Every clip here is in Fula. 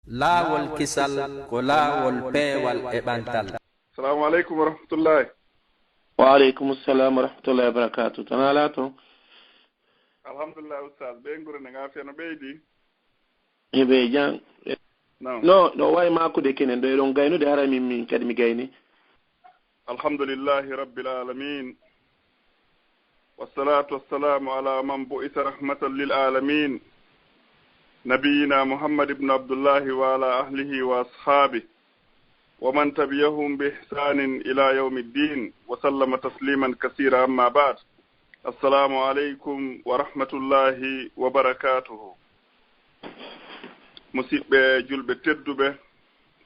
laawol kisal ko laawol peewal e ɓantal. Assalamu alaikum wa rahmatullahi. Wa alaikum assalam wa rahmatullahi wa barakatuh. Tanala to. Alhamdulillah ustaz, be ngure nga feno beydi. Ebe jang. No way mako de kenen do don gayno de harami min kadi mi gayni. Alhamdulillahi rabbil alamin. Wassalatu wassalamu ala man bu'itha rahmatan lil alamin. نبينا محمد بن عبد الله وعلى أهله وأصحابه ومن تبعهم بإحسان إلى يوم الدين وسلم تسليما كثيرا أما بعد السلام عليكم ورحمة الله وبركاته مسيبة جلبة تدبة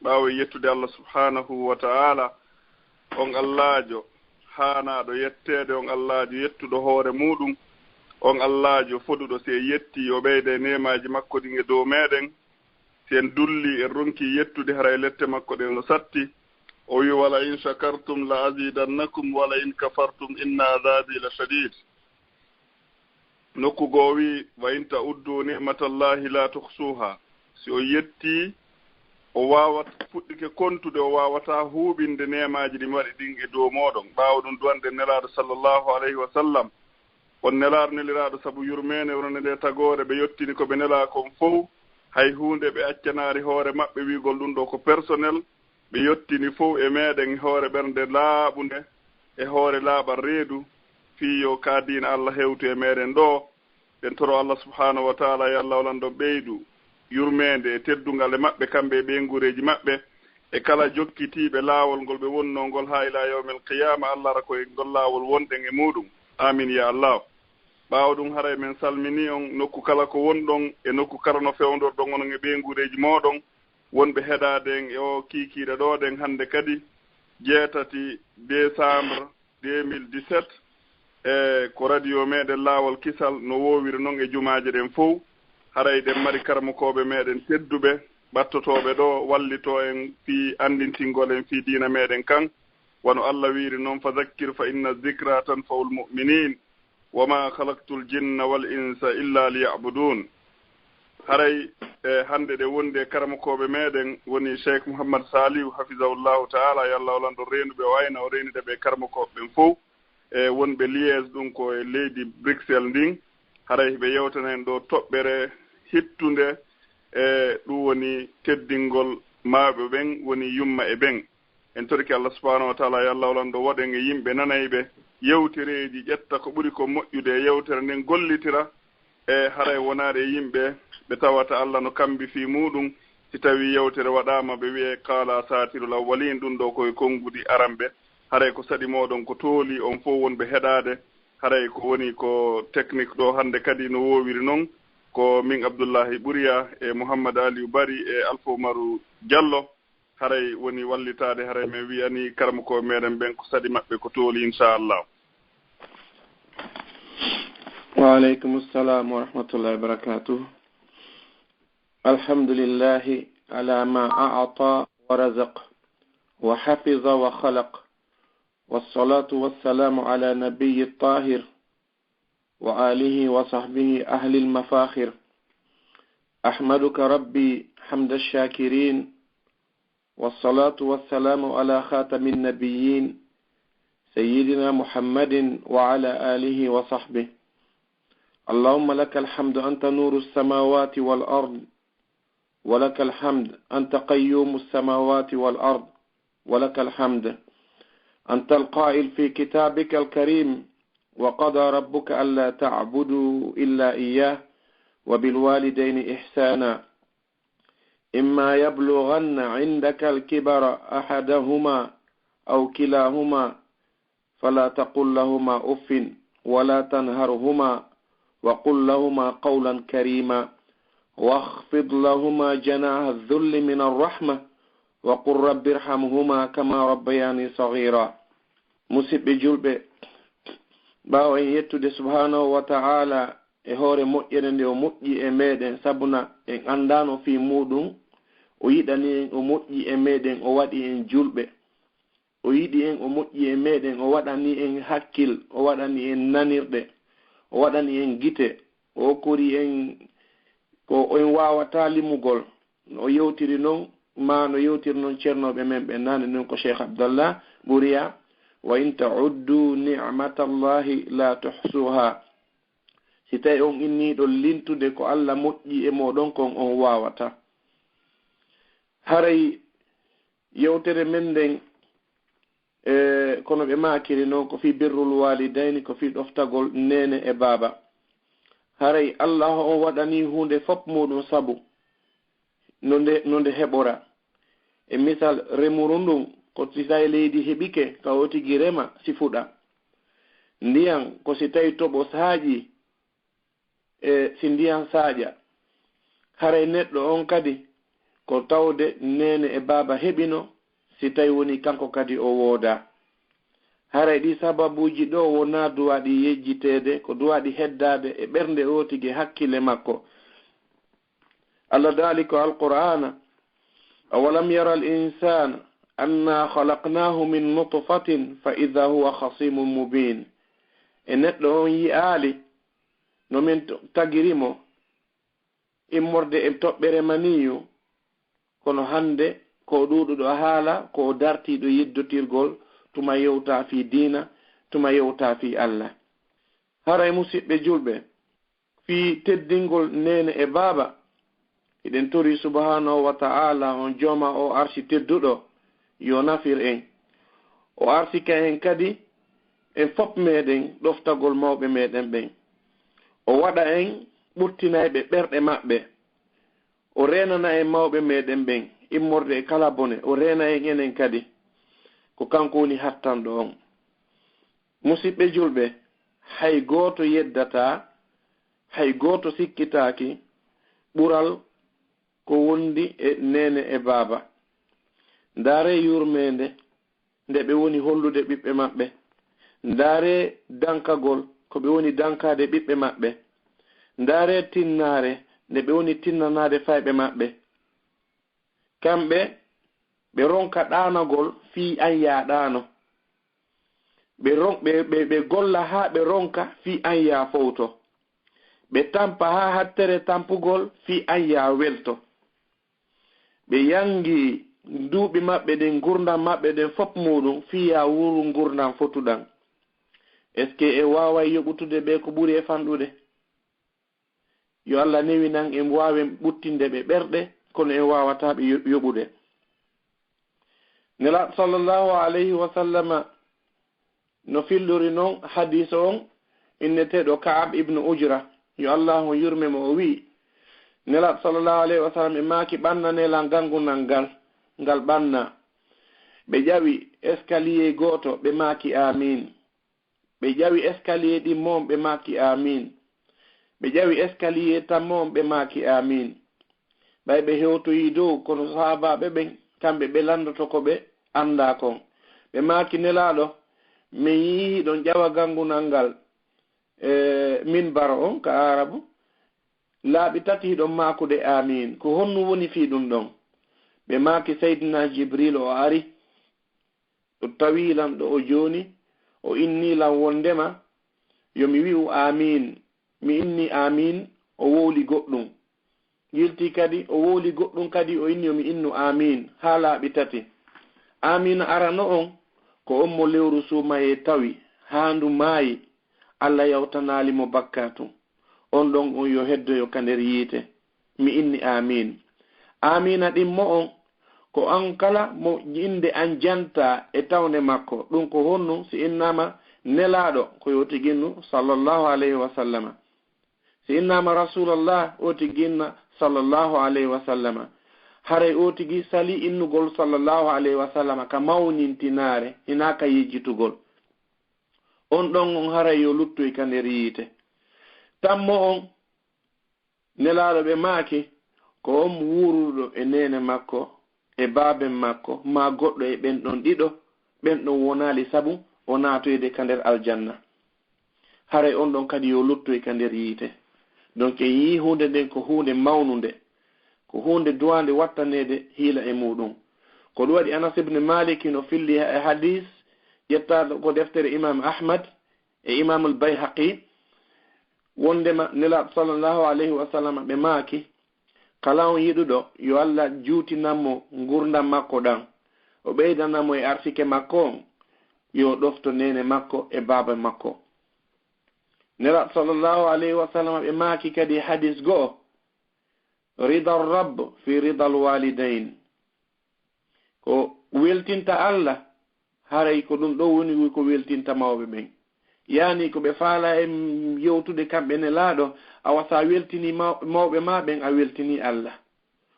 باوي يتد الله سبحانه وتعالى on Allahjo haanaɗo yettede on Allahjo yettuɗo hoore muɗum on Allahjo foduɗo se yetti o ɓeyde nemaji makko ɗin e dow meɗen sen dulli en ronki yettude hara e lette makko ɗen no satti o wi wala in shakartum la azidannakum wala in kafartum inna azabi la shadid nokku goo wi wa in ta'uddu ni'matallahi la tuhsuha si o yetti o wawata fuɗɗike kontude o wawata huuɓinde nemaji ɗi waɗi ɗin e dow moɗon ɓawa ɗum duwande nelaɗo sallllahu alayhi wa sallam on nelaar neliraɗo sabu yurmene wonande nde tagore ɓe yettini ko ɓe nela kon fof hay hunde ɓe accanari hoore maɓɓe wigol ɗum ɗo ko personnel ɓe yettini fof e meɗen hoore ɓernde laaɓunde e hoore laaɓal reedu fiyo kaadina Allah hewtu e meɗen ɗo ɓen toro Allah subhanahu wa taala e Allah olan ɗo ɓeydu yurmede e teddungal e maɓɓe kamɓe e ɓeygureji maɓɓe e kala jokkitiɓe laawol ngol ɓe wonno ngol ha ila yawmil qiyama Allah ara koye ngol laawol wonɗen e muɗum amin ya Allah ɓaawo ɗum haray men salmini on nokku kala ko wonɗon e nokku kala no fewndorɗon onon e ɓeygureji moɗon wonɓe heɗaden e o kiikiiɗe ɗoɗen hannde kadi 7 décembre 2017 e ko radio meɗen laawol kisal no wowiri noon e jumaje ɗen fof haray ɗen mari karmakoɓe meɗen tedduɓe ɓattotoɓe ɗo wallito en fi andintingol en fi diina meɗen kan wano Allah wiiri noon fa zakkir fa inna zicra tanfaul muminin wama khalaqtul jinna wal insa illa liya'budun haray hande de wonde karmakoɓe meɗen woni Cheikh Mouhammad Salihu hafizahullahu ta'ala yalla olando renduɓe wayna o renide ɓe karmakoɓe ɓen fof e wonɓe liège ɗum ko e leydi Bruxelles ndin haray ɓe yewtanen ɗo toɓɓere hittunde e ɗum woni teddingol maaɓe ɓen woni yumma e ɓen en torki Allah subhanahu wa ta'ala yalla olando woɗen e yimɓe nanayɓe yewtereji ƴetta ko ɓuri ko moƴƴude e yewtere nden gollitira e haray wonade e yimɓe ɓe tawata Allah no kambi fi muɗum si tawi yewtere waɗama ɓe wiye qala satirul awwalin ɗum ɗo koye konngudi aramɓe haray ko saɗi moɗon ko tooli on fof wonɓe heɗade haray ko woni ko technique ɗo hande kadi no wowiri noon ko min Abdoullahi Ɓuriya e Mouhammad Aliou Bari e Alpha Umaru Diallo haray woni wallitade haray men wiyani karma ko meɗen ɓen ko saɗi maɓɓe ko tooli inchallah. Wa alaikum assalam wa rahmatullahi wa barakatuh. Alhamdulillahi ala ma a'ata wa razaq wa hafiza wa khalaq wassalatu wassalamu ala nabiyyi tahir wa alihi wa sahbihi ahli al-mafakhir ahmaduka rabbi hamda ash-shakirin والصلاة والسلام على خاتم النبيين سيدنا محمد وعلى آله وصحبه اللهم لك الحمد أنت نور السماوات والأرض ولك الحمد أنت قيوم السماوات والأرض ولك الحمد أنت القائل في كتابك الكريم وقضى ربك ألا تعبدوا إلا إياه وبالوالدين إحسانا إما يبلغن عندك الكبر أحدهما أو كلاهما فلا تقل لهما أف ولا تنهرهما وقل لهما قولا كريما واخفض لهما جناح الذل من الرحمة وقل رب ارحمهما كما ربياني صغيرا مسيب جلب باو en yettude subhanahu wa ta'ala e hoore moƴƴere nde o moƴƴi e meɗen sabuna en andano fi muɗum o yiɗani en o moƴƴi e meɗen o waɗi en julɓe o yiɗi en o moƴƴi e meɗen o waɗani en hakkil o waɗani en nanirɗe o waɗani en gite o kori en ko en wawata limugol no yewtiri noon ma no yewtiri noon ceernoɓe men ɓe nane noon ko Cheikh Abdallah ɓuriya wa in ta'uddu ni'matallahi la tuhsuha. Si tawi on inniɗo lintude ko Allah moƴƴi e moɗon kon on wawata. haray yewtere men nden kono ɓe makiri noon ko fi birrul walidayni, ko fi ɗoftagol nene e baba. haray Allah on waɗani hunde fop muɗum sabu nonde heɓora. E misal remuru ndun ko si tawi leydi heɓike ka wotigi rema si fuɗa. Ndiyan ko si tawi toɓo saaƴi si ndiyan saaƴa. haray neɗɗo on kadi ko tawde nene e baba heɓino si tawi woni kanko kadi o wooda. haray ɗi sababuji ɗo wona duwaɗi yejjitede, ko duwaɗi heddade e ɓernde otigi hakkille makko. Allah daali ko alqur'ana awalam yara al insana anna khalaqnahu min nutfatin fa idha huwa khasimun mubin. e neɗɗo on yi'aali no min tagirimo immorde e toɓɓere maniyu, kono hande ko ɗuɗuɗo haala ko dartiɗo yeddotirgol tuma yewta fi diina, tuma yewta fi Allah. haray musidɓe julɓe, fi teddingol nene e baba eɗen tori subhanahu wa ta'ala on jooma o arsi tedduɗo yo nafir en. o arsika en kadi en fop meɗen ɗoftagol mawɓe meɗen ɓen. o waɗa en ɓurtinayɓe ɓerɗe maɓɓe. o renana en mawɓe meɗen ɓen immorde e kala bone. o rena en enen kadi ko kanko woni hattanɗo on. musidɓe julɓe, hay gooto yeddata, hay gooto sikkitaaki ɓural ko wondi e nene e baba. ndaare yurmende nde ɓe woni hollude ɓiɓɓe maɓɓe. ndaare dankagol ko ɓe woni dankade ɓiɓɓe maɓɓe. ndaare tinnare nde ɓe woni tinnanade fayɓe maɓɓe. kamɓe ɓe ronka ɗanagol fi an ya ɗano. ɓe golla ha ɓe ronka fi an ya fowto. ɓe tampa ha hattere tampugol fi an ya welto. ɓe yangi duuɓi maɓɓe ɗen, gurdam maɓɓe ɗen fop muɗum fiya wuru gurdam fotuɗan. est ce que e wawa yoɓutude ɓe ko ɓuuri e fanɗude? yo Allah newi nan en wawen ɓuttinde ɓe ɓerɗe, kono en wawataɓe yoɓude. nelaɗo sallllahu alayhi wa sallama no fillori noon hadis on inneteɗo Ka'ab ibnu Ujra, yo Allah yurmemo, o wi nelaɗo sallllahu alayhi wa sallam e maaki ɓannanela gangunal ngal ɓanna. ɓe ƴawi escalier goto ɓe maaki amin. ɓe ƴawi escalier ɗimmon ɓe maaki amin. ɓe ƴawi escalier tammon ɓe maaki amin. ɓay ɓe hewtoyi dow kono sahabaɓe ɓen kamɓe ɓe landoto ko ɓe anda kon. ɓe maaki nelaɗo min yii ɗon ƴawa gangunal ngal minbar on ka arabu laaɓi tati ɗon makude amin. ko honnu woni fi ɗum ɗon? ɓe maaki Seydina Jibril o ari o tawilan ɗo o joni o innilan wondema yomi wi'u amin, mi inni amin, o wowli goɗɗum. yilti kadi o wowli goɗɗum kadi o inni yomi innu amin, ha laaɓi tati. amin arano on ko on mo lewru sumaye tawi handu maayi, Allah yawtanali mo bakkatu on ɗon on yo heddoyo ka nder yiite, mi inni amin. amina ɗimmo on ko an kala mo inde an janta e tawne makko, ɗum ko honnu si innama nelaɗo ko yo tiginnu sallallahu alayhi wa sallama. si innama rasulallah o tiginna sallallahu alayhi wa sallama. haray o tigi sali innugol sallallahu alayhi wa sallama ka mawnintinare hina ka yejjitugol. on ɗon on haray yo luttoy ka nder yiite. tammo on nelaɗo ɓe maaki ko on wuruɗo e nene makko e baaben makko ma goɗɗo e ɓen ɗon ɗiɗo, ɓen ɗon wonali sabu o natoyde ka nder aljanna. haray on ɗon kadi yo luttoy ka nder yiite. donc yi hunde nden ko hunde mawnude, ko hunde duwande wattanede hiila e muɗum. ko ɗum waɗi Anas ibn Malik no filli e hadis yettaɗo ko deftere imam Ahmad e imam al-Bayhaqi, wondema nelaɗo sallallahu alayhi wa sallam ɓe maaki kala on yiɗuɗo yo Allah juutinanmo ngurdam makko ɗan o ɓeydanamo e arsike makko on yo ɗofto nene makko e baba makko. Nela sallallahu alayhi wa sallam ɓe maaki kadi hadis go'o rida rabb fi rida alwalidain ko weltinta Allah haray ko ɗum ɗo woni ko weltinta mawɓe ɓen yani ko ɓe faala e yewtude kamɓe ne laaɗo awa sa weltini mawɓe ma ɓen a weltini Allah.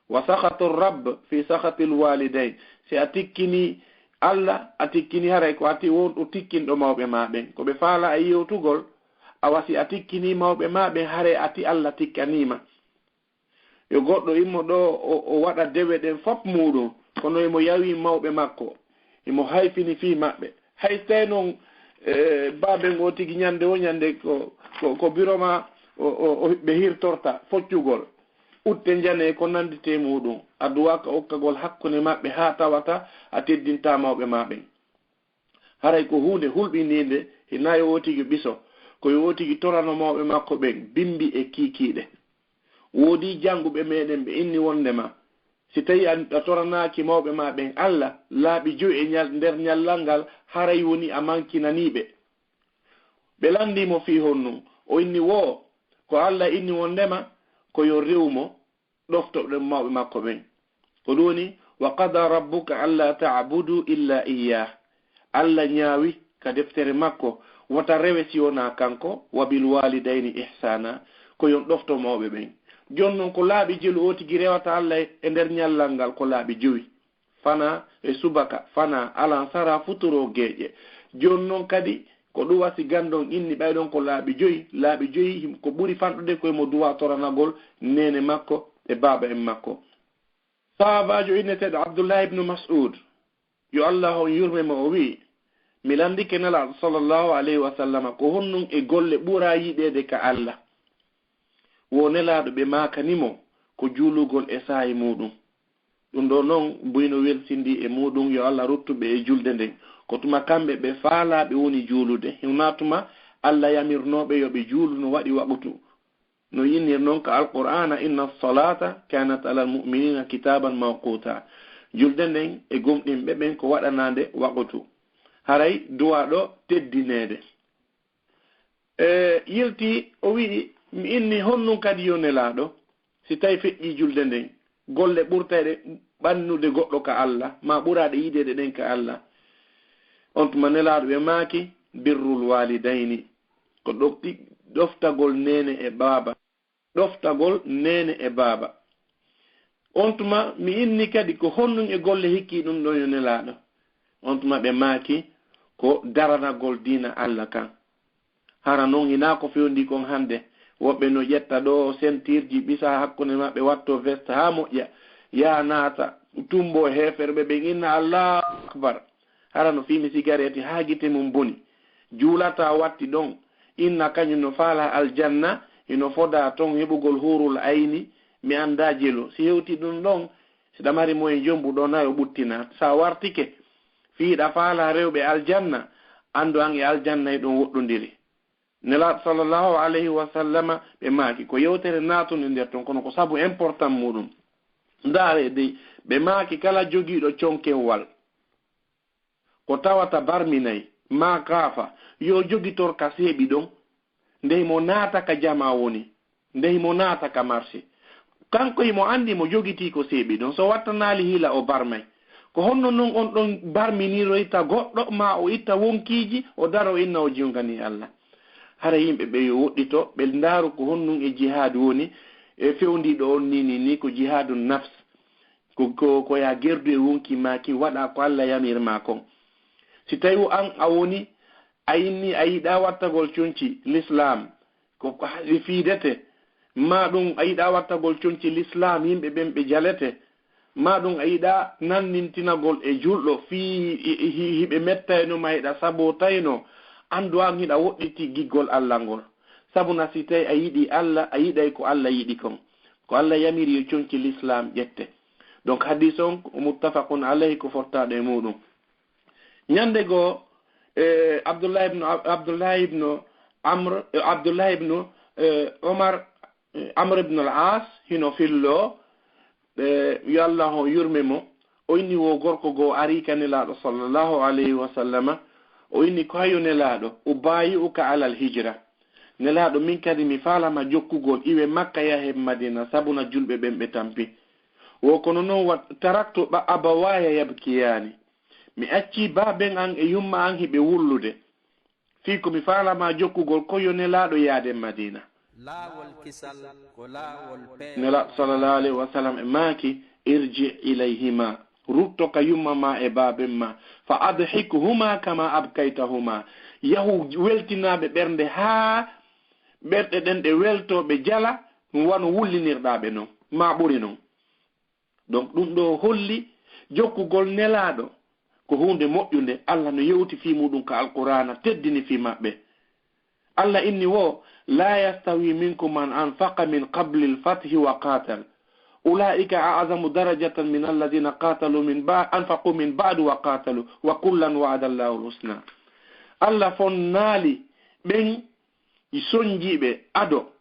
wa sakhatu rabb fi sakhati alwalidain si a tikkini Allah a tikkini haray ko ati wonɗo tikkinɗo mawɓe ma ɓen ko ɓe faala e yewtugol awa si a tikkini mawɓe ma ɓen haray ati Allah tikkanima. Yo goɗɗo immo ɗo o waɗa dewe ɗen fop muɗum kono imo yawi mawɓe makko imo hayfini fi maɓɓe hay tawi noon baben o tigi ñande o ñande ko biro ma ɓe hirtorta foccugol utte jane ko nandite muɗum a duwaka okkagol hakkunde maɓɓe ha tawata a teddinta mawɓe maɓen haray ko hunde hulɓininde hina yo wotigi ɓiso ko yo wotigi torano mawɓe makko ɓen bimbi e kikiɗe woodi janguɓe meɗen ɓe inni wondema si tawi a toranaki mawɓe ma ɓen Allah laaɓi 5 e nder ñallal ngal haray woni a mankinaniɓe ɓe landimo fi honnum o inni wo ko Allah inni wondema ko yo rewmo ɗoftoɓe mawɓe makko ɓen ko ɗum woni wa qada rabbuka alla ta'budu illa iyyah Allah ñaawi ka deftere makko wata rewe si wona kanko wa bil walidayni ihsana ko yon ɗofto mawɓe ɓen jonnon ko laaɓi jelu o tigi rewata Allah e nder ñallal ngal ko laaɓi 5 fana e subaka fana alan sara futuro geeƴe jonnon kadi ko ɗum wasi gandon inni ɓayɗon ko laaɓi 5 ko ɓuri fanɗude koye mo duwa toranagol nene makko e baba en makko. Sahabajo inneteɗo Abdullah ibn Mas'ud yo Allah on yurmemo o wi mi landike nelaɗo sallallahu alayhi wa sallam ko honnun e golle ɓura yiɗede ka Allah wo nelaɗo ɓe makanimo ko juulugol e saayi muɗum ɗum ɗo noon buyno welsindi e muɗum yo Allah ruttuɓe e julde nden ko tuma kamɓe ɓe faalaɓe woni juulude hiwnatuma Allah yamirnoɓe yoɓe juulu no waɗi waɓutu no yinnir noon ka alqur'ana inna salata kanat ala almu'minina kitaban mawquta julde nden e gomɗinɓe ɓen ko waɗanade waɓutu haray duwa ɗo teddinede yilti o wi'i mi inni honnun kadi yo nelaɗo si tawi feƴƴi julde nden golle ɓurtayɗe ɓannude goɗɗo ka Allah ma ɓuraɗe yidede ɗen ka Allah on tuma nelaɗo ɓe maaki birrul walidayni ko ɗoftagol nene e baba ɗoftagol nene e baba on tuma mi inni kadi ko honnun e golle hikki ɗum ɗo yo nelaɗo on tuma ɓe maaki ko daranagol dina Allah kan hara noon hina ko fewndi kon hande woɓɓe no ƴetta ɗo sentirji ɓisa hakkunde maɓɓe watto veste ha moƴƴa ya naata tumbo heferɓe ɓe inna Allahu akbar hara no fimi cigarette ha gite mum boni juulata watti ɗon inna kañum no faala aljanna ino foda ton heɓugol hurul ayni mi anda jelo si hewti ɗum ɗon siɗa mari moye jombu ɗo nayo ɓuttina sa wartike fiiɗa faala rewɓe aljanna andu an e aljanna e ɗon woɗɗodiri nelaɗo sallallahu alayhi wa sallama ɓe maaki ko yewtere naatude nder ton kono ko sabu important muɗum ndaare dey ɓe maaki kala jogiiɗo conkewwal ko tawata barminayi ma kaafa yo jogitor ka seeɓi ɗon ndehi mo naata ka jama woni ndehi mo naata ka marché kanko himo andi mo jogiti ko seeɓi ɗon so wattanaali hiila o barmay ko honno noon on ɗon barminiro itta goɗɗo ma o itta wonkiiji o daro inna o jingani Allah hara yimɓe ɓe yo woɗɗito ɓe ndaaru ko honnun e jihadu woni e fewndiɗo on ni ko jihadu nafs ko ya gerdu e wonki maki waɗa ko Allah yamirma kon si tawi an a woni a yinni a yiɗa wattagol conci l'islam ko fiidete ma ɗum a yiɗa wattagol conci l'islam yimɓe ɓen ɓe jalete ma ɗum a yiɗa nannintinagol e julɗo fii hiɓe mettayno ma yiɗa sabotayno andu an hiɗa woɗɗiti giggol Allah ngol sabu na si tawi a yiɗi Allah a yiɗay ko Allah yiɗi kon ko Allah yamiri yo conci l'islam ƴette donc hadis on muttafaqun alayhi ko fortaɗo e muɗum ñande goo Abdullah ibn Omar Amr ibn al-As hino fillo yo Allah o yurmemo o inni wo gorko go ari kanelaɗo sallallahu alayhi wa sallama o inni ko hayo nelaɗo ubayi uka alal hijra nelaɗo min kadi mi falama jokkugol iwe makka yahe madina sabuna julɓe ɓen ɓe tampi wo kono noon wat taraktu ɓa abawaya yabkiyani mi acci baben an e yumma an hiɓe wullude fi ko mi falama jokkugol koyo nelaɗo yaade madina laawol kisal ko laawol nelaɗo sallallahu alayhi wa sallam e maaki irji ilayhima rutto ka yumma ma e baben ma fa adhikhuma kama abkaytahuma yahu weltinaɓe ɓernde haa ɓerɗe ɗen ɗe weltoɓe jala wano wullinirɗaɓe noon ma ɓuri noon donc ɗum ɗo holli jokkugol nelaɗo ko hunde moƴƴunde Allah no yewti fi muɗum ka alqur'ana teddini fi maɓɓe Allah inni wo la yastawi minkum man anfaqa min qabli al-fathi wa qatal ulaika a'zamu darajatan min alladhina qatalu min anfaqu min ba'du wa qatalu wa kullan wa'ada Allahu al-husna. Allah fonnali ben sonjiɓe ado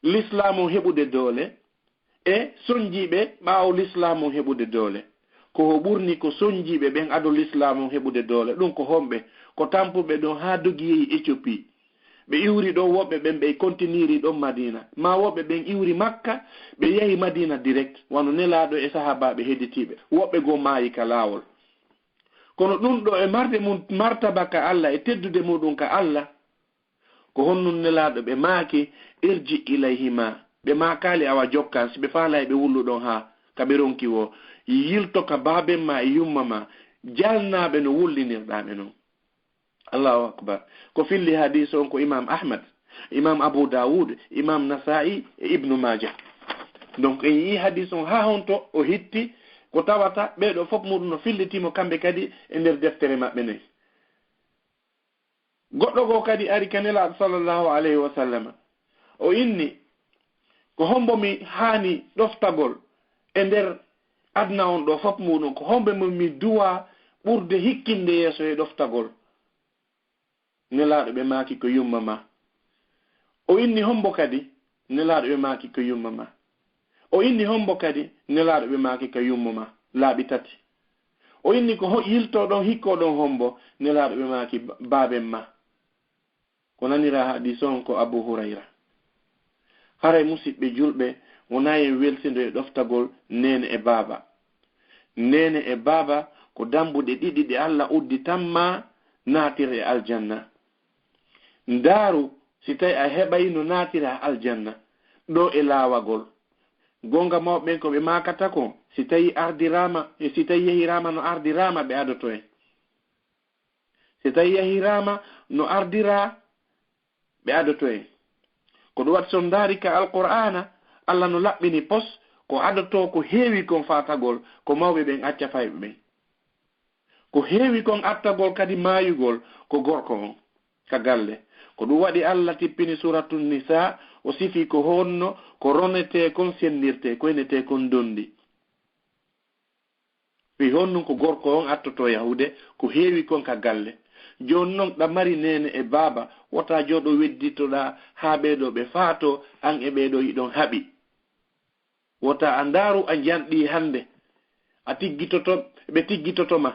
l'islamu heɓude doole e sonjiɓe ɓaawo l'islamu heɓude doole ko ho ɓurni ko sonjiɓe ɓen ado l'islamu heɓude doole ɗum ko homɓe ko tampuɓe ɗon ha dogi yehi Éthiopie ɓe iwri ɗo woɓɓe ɓen ɓe continiri ɗon Madina ma woɓɓe ɓen iwri Makka ɓe yehi Madina direct wano nelaɗo e sahabaɓe hedditiɓe woɓɓe go maayi ka laawol kono ɗum ɗo e marde mum martaba ka Allah e teddude muɗum ka Allah ko honnun nelaɗo ɓe maaki irji ilayhima ɓe makali awa jokkan si ɓe faala ɓe wulluɗon ha kaɓe ronki wo yilto ka baben ma e yumma ma jalnaɓe no wullinirɗaɓe noon. Allahu akbar ko filli hadis on ko imam Ahmad, imam Abu Dawud, imam Nasa'i e Ibnu Majah. donc en yi hadis on ha honto o hitti ko tawata ɓeɗo fof muɗum no fillitimo kamɓe kadi e nder deftere maɓɓe nayi. goɗɗo go kadi ari kanelaɗo sallallahu alayhi wa sallam o inni ko hombo mi hani ɗoftagol e nder adna on ɗo fof muɗum ko hombe mi duwa ɓurde hikkinde yeeso e ɗoftagol nelaɗo ɓe maaki ko yumma ma o inni hombo kadi nelaɗo ɓe maaki ko yumma ma o inni hombo kadi nelaɗo ɓe maaki ko yumma ma laaɓi tati o inni ko yiltoɗon hikkoɗon hombo nelaɗo ɓe maaki baaben ma ko nanira hadis on ko Abu Hurayra haray musidɓe julɓe wona en welsindo e ɗoftagol nene e baaba nene e baaba ko dambuɗe ɗiɗi ɗe Allah uddi tamma naatira e aljanna ndaaru si tawi a heɓay no naatira aljanna ɗo e laawagol gonga mawɓe ko ɓe makata ko si tawi ardirama e si tawi yehirama no ardirama ɓe adoto en si tawi yehirama no ardira ɓe adoto en ko ɗum wat son daari ka alqur'ana Allah no laɓɓini pos ko adoto ko heewi kon fatagol ko mawɓe ɓen acca fayɓe ɓen ko heewi kon attagol kadi maayugol ko gorko on ka galle ko ɗum waɗi Allah tippini suratul nisa o sifi ko honno ko ronete kon sennirte ko enete kon dondi wi honnun ko gorko on attoto yahude ko heewi kon ka galle joni noon ɗa mari nene e baaba wota joɗo wedditoɗa ha ɓeɗo ɓe faato an e ɓeɗo yiɗon haɓi wota a ndaaru a janɗi hande a tiggitoto ɓe tiggitotoma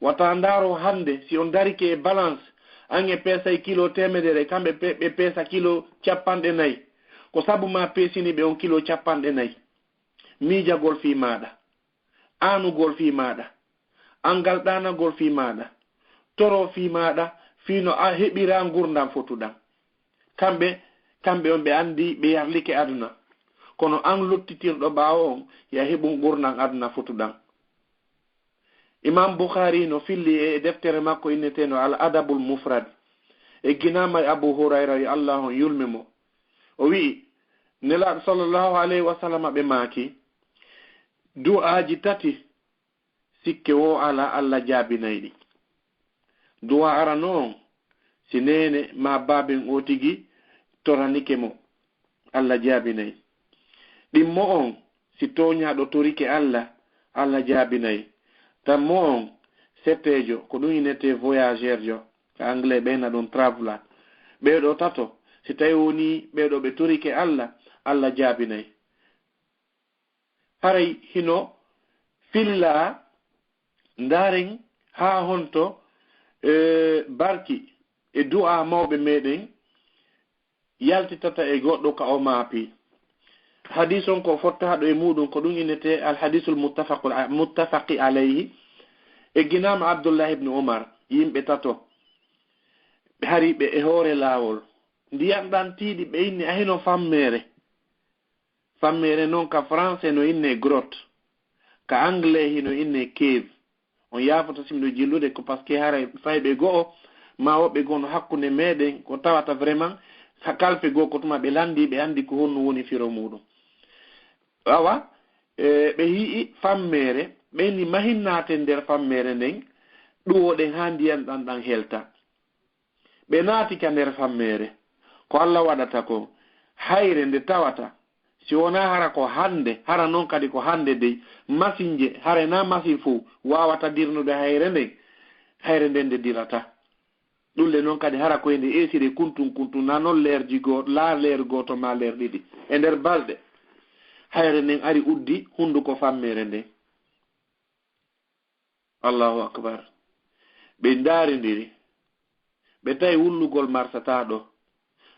wata ndaro hande si on darike e balance an e peesa kilo temedere kamɓe ɓe peesa kilo 40 ko sabu ma peesini ɓe on kilo 40 miijagol fi maɗa aanugol fi maɗa angal ɗanagol fi maɗa toro fi maɗa fino a heɓira gurdam fotuɗam kamɓe on ɓe andi ɓe yarlike aduna kono an lottitirɗo ɓawo on ya heɓu gurdam aduna fotuɗam. Imam Bukhari no filli e deftere makko inneteno al adabul mufrad e ginama Abu Hurayra y Allah on yulmimo o wi nelaɗo sallallahu alayhi wa sallam ɓe maaki du'aji tati sikke wo ala Allah jaabinayɗi du'a arano on si nene ma baben o tigi toranike mo Allah jaabinayi ɗimmo on si toñaɗo torike Allah jaabinayi tammo on settejo ko ɗum inete voyageur jo ko anglais ɓeyna ɗum traveler ɓeɗo tato si tawi woni ɓeɗo ɓe torike Allah jaabinayi haray hino filla ndaren ha honto barki e du'a mawɓe meɗen yaltitata e goɗɗo ka o maapi. hadis on ko fotta ɗo e muɗum ko ɗum inete al hadisul muttafaqi alayhi e ginama Abdullah ibn Umar yimɓe tato ɓe hari ɓe e hoore laawol ndiyam ɗan tiiɗi ɓe inni ahino fammere noon ka français no inne grotte ka anglais hino inne cave. on yaafata simɗo jillude ko par ce que haray fayɓe go'o ma woɓɓe gono hakkunde meɗen ko tawata vraiment kalfe goo ko tuma ɓe landi ɓe andi ko honno woni firo muɗum. awa ɓe yii fammere ɓeni mahinnate nder fammere nden ɗuwoɗen ha ndiyan ɗan helta ɓe naati ka nder fammere ko Allah waɗata ko hayre nde tawata si wona hara ko hande hara noon kadi ko hande dey masinje hara na masin fo wawata dirnude hayre nden nde dirata ɗulle noon kadi hara koye nde esire kuntun na noon leerji goto la leer goto ma leer ɗiɗi e nder balɗe hayre nden ari uddi hunduko fammere nden. Allahu akbar. ɓe ndaarindiri ɓe tawi wullugol marsataɗo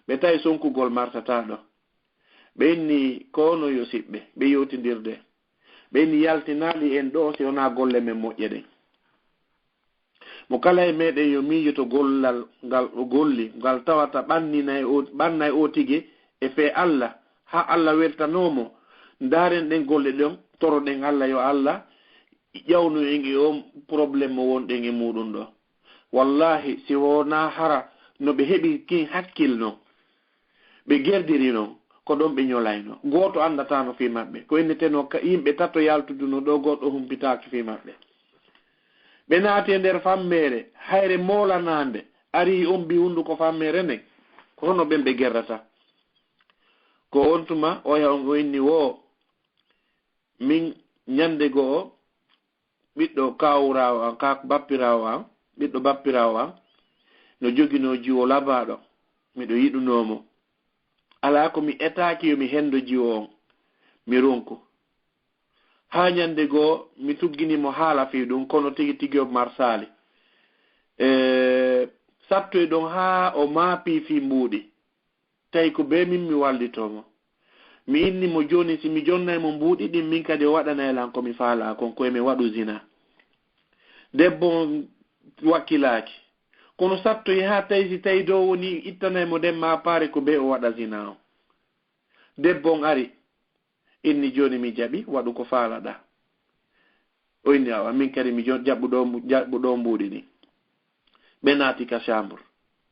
ɓe tawi sonkugol marsataɗo ɓe inni kono yo siɓɓe ɓe yewtindirde ɓe inni yaltinaali en ɗo si wona golle men moƴƴe ɗen mo kala e meɗen yo miijoto gollal ngal o golli ngal tawata ɓannay o tigi e fe Allah ha Allah weltanomo ndaren ɗen golle ɗon toroɗen Allah yo Allah ƴawnu en e o probléme mo wonɗen e muɗum ɗo. wallahi si wona hara no ɓe heɓi kin hakkil noon ɓe gerdiri noon ko ɗon ɓe ñolayno goto andatano fi maɓɓe ko inneteno yimɓe tato yaltuduno ɗo goɗɗo humpitaki fi maɓɓe. ɓe naati e nder fammere hayre molanande ari ombi hunduko fammere nden ko hono ɓen ɓe gerdata ko on tuma oya on o inni wo min ñande goo ɓiɗɗo kawurawo an ka bappirawo an ɓiɗɗo bappirawo an no jogino jiwo labaɗo miɗo yiɗunomo ala ko mi etaki yomi hendo jiwo on mi ronku ha ñande goo mi tugginimo haala fi ɗum kono tigi o marsali sattoy ɗon ha o maapi fi mbuuɗi tawi ko be min mi wallitomo mi inni mo joni si mi jonnaymo mbuuɗi ɗin min kadi o waɗanaylan komi faala kon koye mi waɗu zina debbo wakkilaki kono sattoy ha tawi si tawi dow woni ittanaymo demma paare ko be o waɗa zina o debbo on ari inni joni mi jaɓi waɗu ko faalaɗa o inni awa min kadi mi jaɓɓuɗo mbuuɗi ɗin ɓe naati ka chambre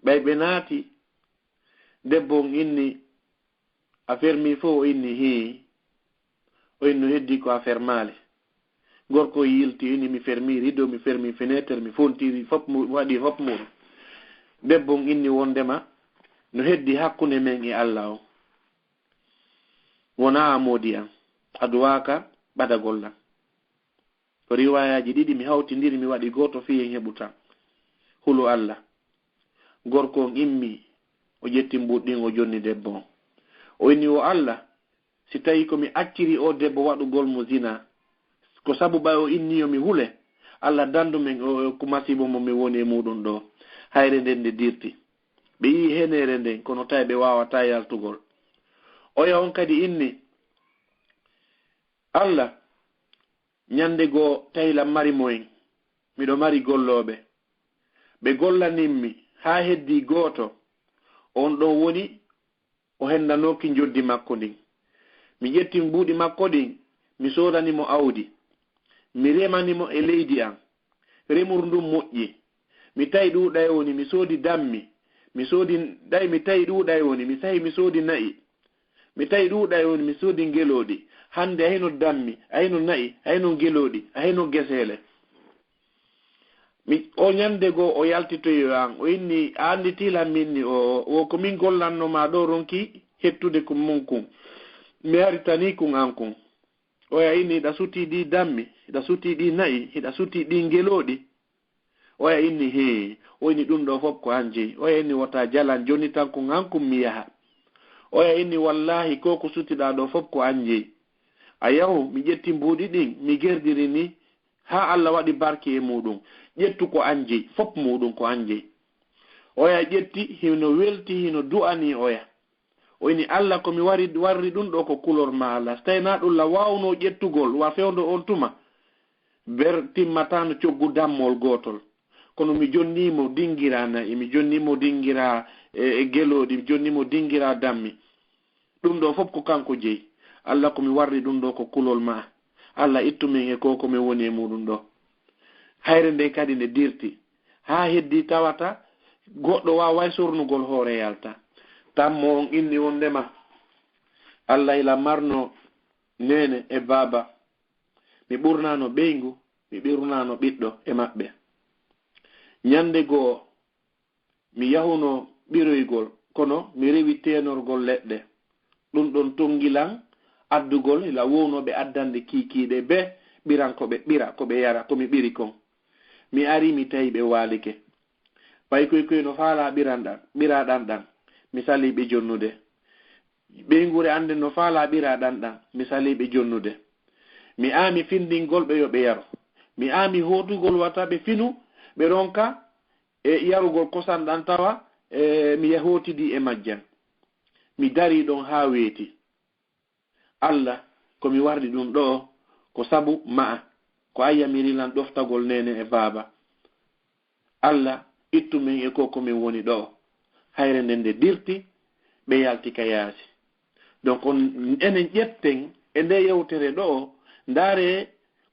ɓe naati debbo on inni affaire mi fof o inni o inni no heddi ko affaire maale gorko yilti inni mi fermi rideau mi fermi fenêtre mi fontiri fop waɗi fop muɗum debbo on inni wondema no heddi hakkunde men e Allah o wona amodi an aduwaka ɓadagol lan ko riwayaji ɗiɗi mi hawtindiri mi waɗi goto fi en heɓu tan hulu Allah gorko on immi o ƴetti mbuɗɗin o jonni debbo on o inni o Allah si tawi komi acciri o debbo waɗugol mo zina ko sabu ɓay o inni yomi hule Allah dandu men ko masibo mo mi woni e muɗum ɗo hayre nden nde dirti ɓe yi henere nden kono tawi ɓe wawata yaltugol oya on kadi inni Allah ñande goo tawilam mari moyen miɗo mari golloɓe ɓe gollaninmi ha heddi goto on ɗon woni o hendanoki joddi makko ndin mi ƴetti mbuuɗi makko ɗin mi sodanimo awdi mi remanimo e leydi an remur ndum moƴƴi mi tawi ɗuuɗay woni mi soodi dammi mi soodi ɗay mi tawi ɗuuɗay woni mi sahi mi soodi na'i mi tawi ɗuuɗay woni mi soodi ngeloɗi hande ayno dammi ayno na'i ayno ngeloɗi ayno gesele o ñande goo o yaltitoyo an o inni a andi tilan minni o ko min gollannoma ɗo ronki hettude ko mon kun mi haritani kun an kun oya inni hiɗa suti ɗi dammi hiɗa suti ɗi na'i hiɗa suti ɗi ngeloɗi oya inni o inni ɗum ɗo fof ko an jeyi oya inni wota jalan joni tan ko an kum mi yaha oya inni wallahi ko sutiɗa ɗo fof ko an jeyi a yahu mi ƴetti mbuuɗi ɗin mi gerdiri ni ha Allah waɗi barke e muɗum ƴettu ko anjeyi fop muɗum ko anjeyi oya ƴetti hino welti hino du'ani oya o ini Allah komi warri ɗum ɗo ko kulor ma Allah so tawi na ɗum la wawno ƴettugol wa fewndo on tuma ber timmatano coggu dammol gotol kono mi jonnimo dingira nayi mi jonnimo dingira e geloɗi mi jonnimo dingira dammi ɗum ɗo fof ko kanko jeyi Allah komi warri ɗum ɗo ko kulol ma Allah ittumin e ko komi woni e muɗum ɗo hayre nde kadi nde dirti ha heddi tawata goɗɗo wawa sornugol hoore yalta tammo on inni wondema Allah ila marno nene e baba mi ɓurnano ɓeygu mi ɓurnano ɓiɗɗo e maɓɓe ñande goo mi yahuno ɓiroygol kono mi rewi tenorgol leɗɗe ɗum ɗon tongilan addugol ila wownoɓe addande kikiɗe be ɓirankoɓe ɓira koɓe yara komi ɓiri kon mi ari mi tawi ɓe walike pay koy no faala ɓiraɗan ɗan mi saliɓe jonnude ɓeygure ande no faala ɓiraɗan ɗan mi saliɓe jonnude mi ami findingol ɓe yo ɓe yaro mi ami hotugol wata ɓe finu ɓe ronka e yarugol kosan ɗan tawa mi hotidi e majjan mi dari ɗon ha weeti Allah komi wardi ɗum ɗo ko sabu ma'a ko ayyamirilan ɗoftagol nene e baba Allah ittumin e ko komin woni ɗo hayre nden nde dirti ɓe yalti ka yaasi donc enen ƴetten e nde yewtere ɗo ndaare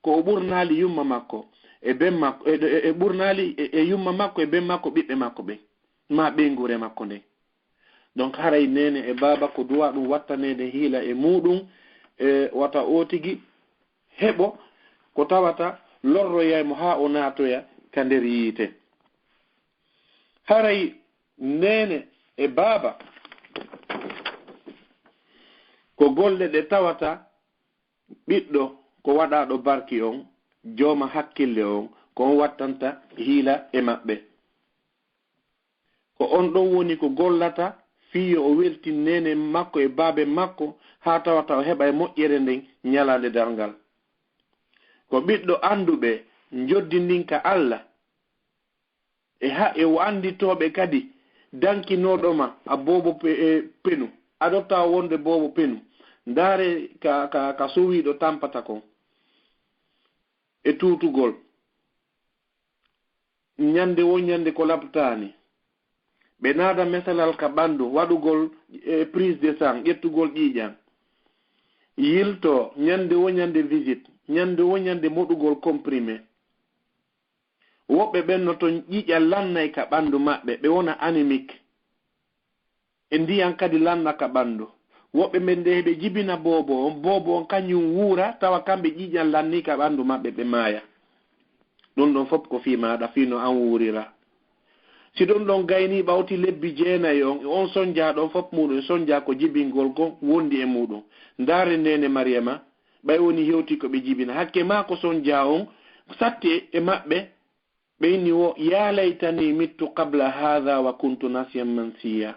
ko o ɓurnali yumma makko e ben makko e ɓurnali e yumma makko e ben makko ɓiɓɓe makko ɓen ma ɓeygure makko nden donc haray nene e baba ko duwa ɗum wattanede hiila e muɗum e wata o tigi heɓo ko tawata lorroyaymo ha o natoya ka nder yiite haray nene e baba ko golle ɗe tawata ɓiɗɗo ko waɗaɗo barki on jooma hakkille on ko on wattanta hiila e maɓɓe ko on ɗon woni ko gollata fiyo o welti nene makko e baabe makko ha tawata o heɓa e moƴƴere nden ñalande darngal ko ɓiɗɗo anduɓe joddindinka Allah e o anditoɓe kadi dankinoɗoma a bobo penu adotta wonde bobo penu ndaare ka sowiɗo tampata kon e tutugol ñande wo ñande ko labtani ɓe naada mesalal ka ɓandu waɗugol prise de sang ƴettugol ƴiiƴan yilto ñande wo ñande visite ñande wo ñande moɗugol comprimé woɓɓe ɓenno to ƴiiƴa lannay ka ɓandu maɓɓe ɓe wona anémique e ndiyan kadi lanna ka ɓandu woɓɓe ɓen nde ɓe jibina bobo on kañum wuura tawa kamɓe ƴiiƴan lanni ka ɓandu maɓɓe ɓe maaya ɗum ɗon fof ko fi maɗa fino an wuurira si ɗum ɗon gayni ɓawti lebbi jeenayi on sonja ɗon fof muɗum sonja ko jibingol gon wondi e muɗum ndaare nene mariama ɓay woni hewti ko ɓe jibina hakke ma ko sonja on satti e maɓɓe ɓe inni wo ya laytani mittu qabla hadha wa kuntu nasiyan mansiya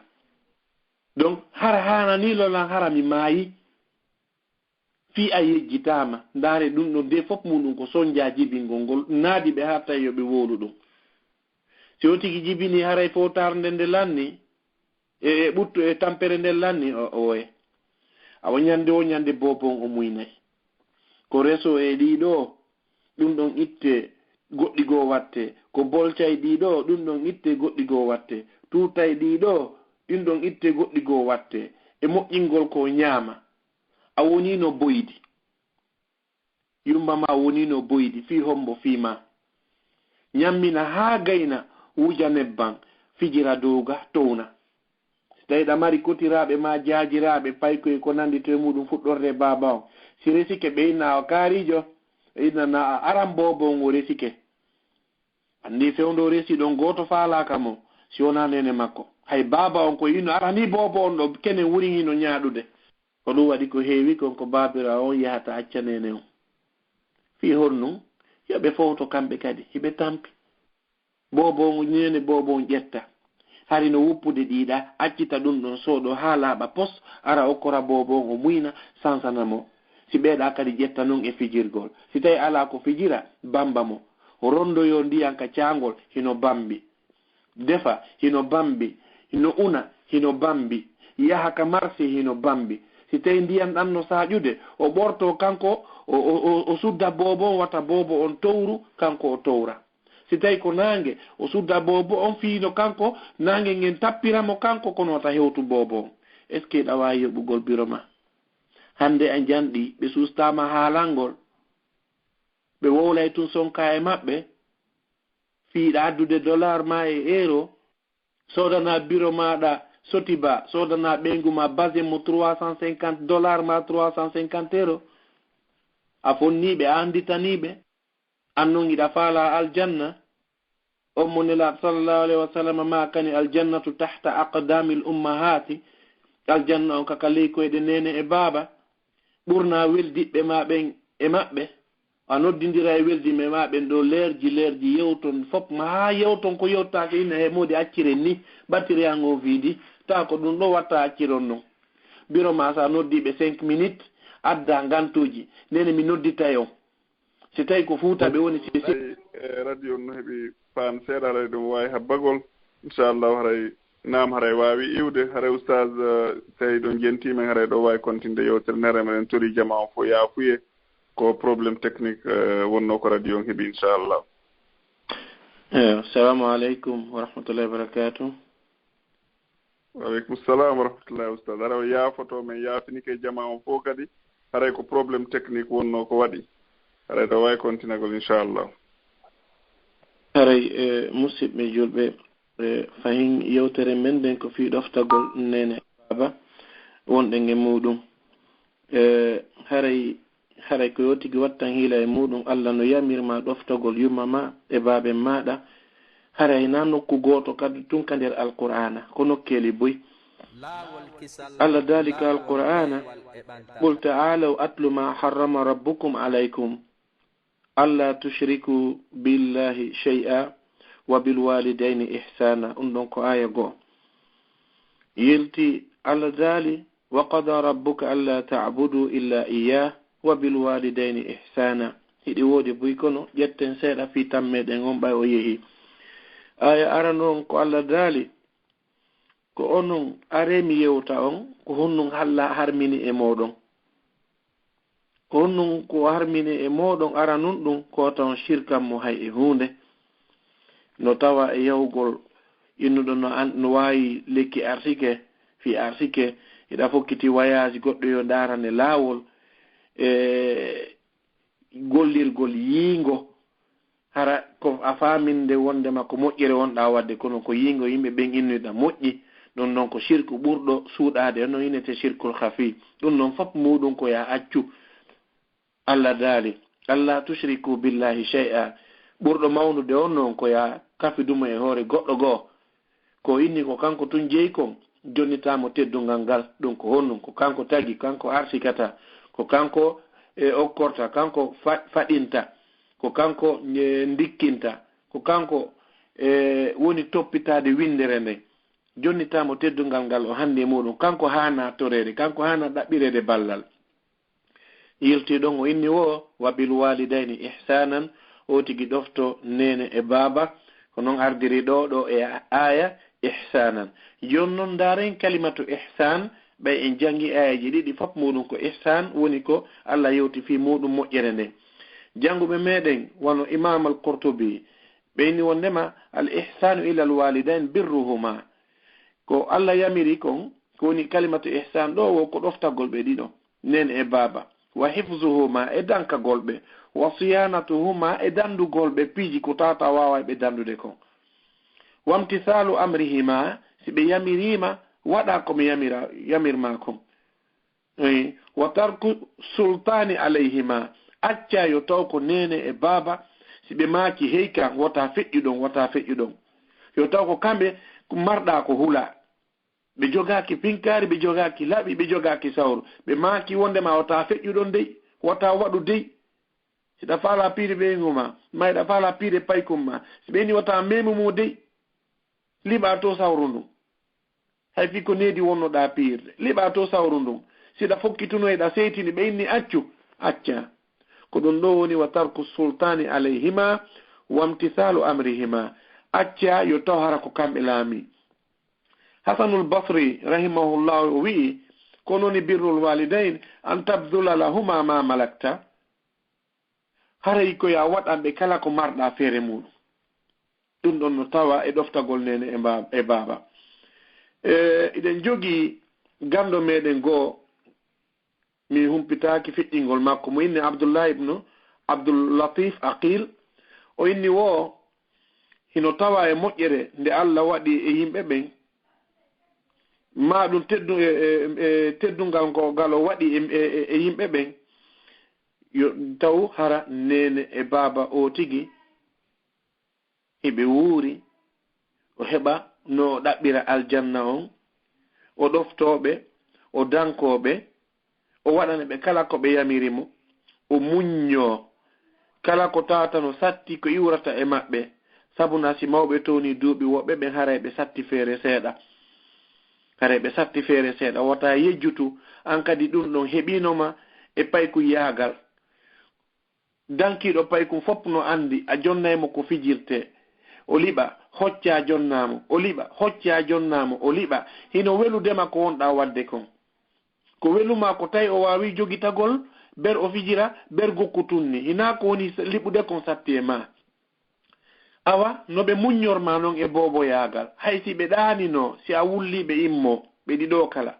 donc hara hanani lolan hara mi maayi fi a yejjitama ndaare ɗum ɗon de fof muɗum ko sonja jibingol ngol naadi ɓe ha tawi yoɓe wolu ɗum si o tigi jibini haray fotarde nde lanni e ɓuttu e tampere nde lanni oye awa ñande o ñande bobon o muynayi ko reso e ɗiɗo ɗum ɗon itte goɗɗi goo watte ko bolcay ɗiɗo ɗum ɗon itte goɗɗi goo watte tutay ɗiɗo ɗum ɗon itte goɗɗi goo watte e moƴƴingol ko ñaama a woni no boydi yumma ma woni no boydi fi hombo fima ñammina ha gayna wuja nebban fijira dowga towna tawi ɗa mari kotiraɓe ma jaajiraɓe paykoye ko nandi to muɗum fuɗɗorde baba o si resike ɓe inna o kaarijo innana aran bobo on o resike andi fewndo resi ɗon goto faalaka mo si wona nene makko hay baba on ko inno arani bobo on ɗo kene wuri hino ñaaɗude ko ɗum waɗi ko heewi konko babira on yahata acca nene on fi honnum yoɓe fowto kamɓe kadi hiɓe tampi bobo nene bobo on ƴetta hari no wuppude ɗiɗa accita ɗum ɗon sooɗo ha laaɓa pos ara okkora bobo on o muyna sansanamo si ɓeeɗa kadi ƴetta noon e fijirgol. Si tawi ala ko fijira, bamba mo. Rondoyo ndiyan ka caangol hino bambi. Defa hino bambi. Hino una hino bambi. Yaha ka marché hino bambi. Si tawi ndiyan ɗan no saaƴude, o ɓorto kanko o sudda bobo, wata bobo on towru, kanko o towra. Si tawi ko nange, o sudda bobo on fiino kanko, nange ngen tappiramo kanko kono wata hewtu bobo on. Est ce que ɗawa yoɓugol biro ma? Hande a janɗi, ɓe sustama haalangol, ɓe wowlay tun sonka e maɓɓe, fiiɗa addude dollar ma e euro, sodana biro maɗa Sotiba, sodana ɓengu ma base mo $350 ma 350 €. A fonniɓe, a anditaniɓe, annon iɗa faala aljanna. On mo nelaɗo sallallahu alayhi wa sallam ma kani aljannatu tahta aqdamil ummahati. Aljanna on kaka ley koyɗe nene e baaba. Ɓurna weldiɓɓe ma ɓen e maɓɓe. A noddindira e weldiɓe ma ɓen ɗo leerji yewton fop ma ha yewton ko yewtake ina he modi accire ni battiri an o wiidi ta ko ɗum ɗo watta acciron non. Biro ma sa noddiɓe 5 minutes adda gantuji nene mi noddita yo. Si tawi ko Fuuta ɓe woni si radio no heɓi paan seeɗa haray ɗum wawi habbagol inchallahu haray naam haray wawi iwde haray oustaz tawi ɗo jentimen haray ɗo wawi continde yewtere nere men tori jama o fo yaafuye ko probléme technique wonno ko radio on heeɓi inchallah. Assalamu aleykum wa rahmatullahi wa barakatuh. Waaleykum salam wa rahmatullahi oustaz. Hara o yaafoto men yaafinike jama on fof kadi haray ko probléme technique wonno ko waɗi haray ɗo wawi continagol inchallah. Haray musidɓe julɓe fahin yewtere men nden ko fi ɗoftagol nene baba wonɗe nge muɗum. Haray ko yotigi wattan hiila e muɗum Allah no yamirma ɗoftagol yumma ma e baaɓe maɗa. Haray na nokku goto kadi tun ka nder alqur'ana ko nokkeli boy. Allah dalika alqur'ana qul ta'alaw atlu ma harrama rabbukum alaykum alla tushriku billahi shay'a wa bil walidayni ihsana. Ɗon ko aya go yelti Allah dali wa qada rabbuka alla ta'budu illa iyyah wa bil walidayni ihsana. Hiɗi wodi boy kono ƴetten seeɗa fi tammeɗen on ɓay o yehi. Aya ara noon ko Allah daali ko onon aremi yewta on ko honnun halla harmini e moɗon. Ko honnun ko harmini e moɗon ara nun ɗum ko taw shirkan mo hay e hunde. No tawa e yawgol innuɗo no wawi lekki arsike fi arsike iɗa fokkiti voyage goɗɗo yo darane laawol gollirgol yiingo hara ko a faminde wondema ko moƴƴere wonɗa wadde kono ko yiingo yimɓe ɓen innuɗa moƴƴi ɗum noon ko shirku ɓurɗo suuɗade no inete shirkul khafi. ɗum noon fop muɗum ko ya accu. Allah daali alla tushriku billahi shay'a ɓurɗo mawnude on noon ko ya kafiduma e hoore goɗɗo goo ko inni ko kanko tun jeyi kon jonnitamo teddungal ngal. ɗum ko honnum ko kanko tagi, kanko arsikata, ko kanko okkorta, kanko faɗinta, ko kanko ndikkinta, ko kanko woni toppitade windere nde. Jonnitamo teddungal ngal o hande muɗum kanko hana torede, kanko hana ɗaɓɓirede ballal. Yilti ɗon o inni wo wa bil walidayni ihsanan o tigi ɗofto nene e baba ko noon ardiri ɗo e aya ihsanan. Jon noon daren kalimatu ihsan ɓay en jangi ayaji ɗiɗi fop muɗum ko ihsan woni ko Allah yewti fi muɗum moƴƴere nde. Janguɓe meɗen wono imam al-Qurtubi ɓeyni wondema al ihsanu ila al walidain birruhuma ko Allah yamiri kon ko woni kalimatu ihsan ɗo wo ko ɗoftagol ɓe ɗiɗo nen e baba wa hifzuhuma e dankagol ɓe wa siyanatuhuma e dandugol ɓe piiji ko tata wawa ɓe dandude kon wamtisalu amrihima si ɓe yamirima waɗa komi yamirma kon wa tarku sultani alayhima acca yo taw ko nene e baba si ɓe maaki heyka wata feƴƴuɗon yo taw ko kamɓe marɗa ko hula ɓe jogaki pinkari, ɓe jogaki laɓi, ɓe jogaki sawru, ɓe maaki wondema wata feƴƴuɗon dey wata waɗu dey. Siɗa fala piire ɓeyguma mayɗa fala piire paykum ma si ɓeni wata memu mu dey liɓa to sawru ndum hay fi ko needi wonnoɗa piirde liɓa to sawru ndum siɗa fokkitunoyɗa seytini ɓe inni accu acca ko ɗum ɗo woni wa tarku sultani alayhima wa imtithalu amrihima acca yo taw hara ko kamɓe laami. Hasanul Basri rahimahullah o wi'i ko noni birrul walidain an tabdula lahuma ma malakta, haray ko ya waɗanɓe kala ko marɗa feere muɗum. ɗum ɗon no tawa e ɗoftagol nene e baba. Eɗen jogi gando meɗen goo mi humpitaki fiɗɗingol makko mo inni Abdullah ibnu Abdul Latif Aqil o inni wo hino tawa e moƴƴere nde Allah waɗi e yimɓe ɓen ma ɗum teddungal ko gal o waɗi e yimɓe ɓen yo taw hara nene e baba o tigi heɓe wuuri o heɓa no ɗaɓɓira aljanna on, o ɗoftoɓe, o dankoɓe, o waɗana ɓe kala ko ɓe yamirimo, o muñño kala ko tawata no satti ko iwrata e maɓɓe, sabu na si mawɓe towni duuɓi woɓɓe ɓe haray ɓe satti feere seeɗa, wata yejjutu an kadi ɗum ɗon heɓinoma e payku yaagal. Dankiɗo paykum fopp no andi a jonnaymo ko fijirte, o liɓa hocca jonnamo, o liɓa hino weludema ko wonɗa wadde kon. Ko weluma ko tawi o wawi jogitagol ber o fijira ber gokkutunni, hina ko woni liɓude kon satti e ma. Awa no ɓe muññorma noon e bobo yaagal, hay si ɓe ɗanino, si a wulliɓe immo ɓe ɗiɗo kala,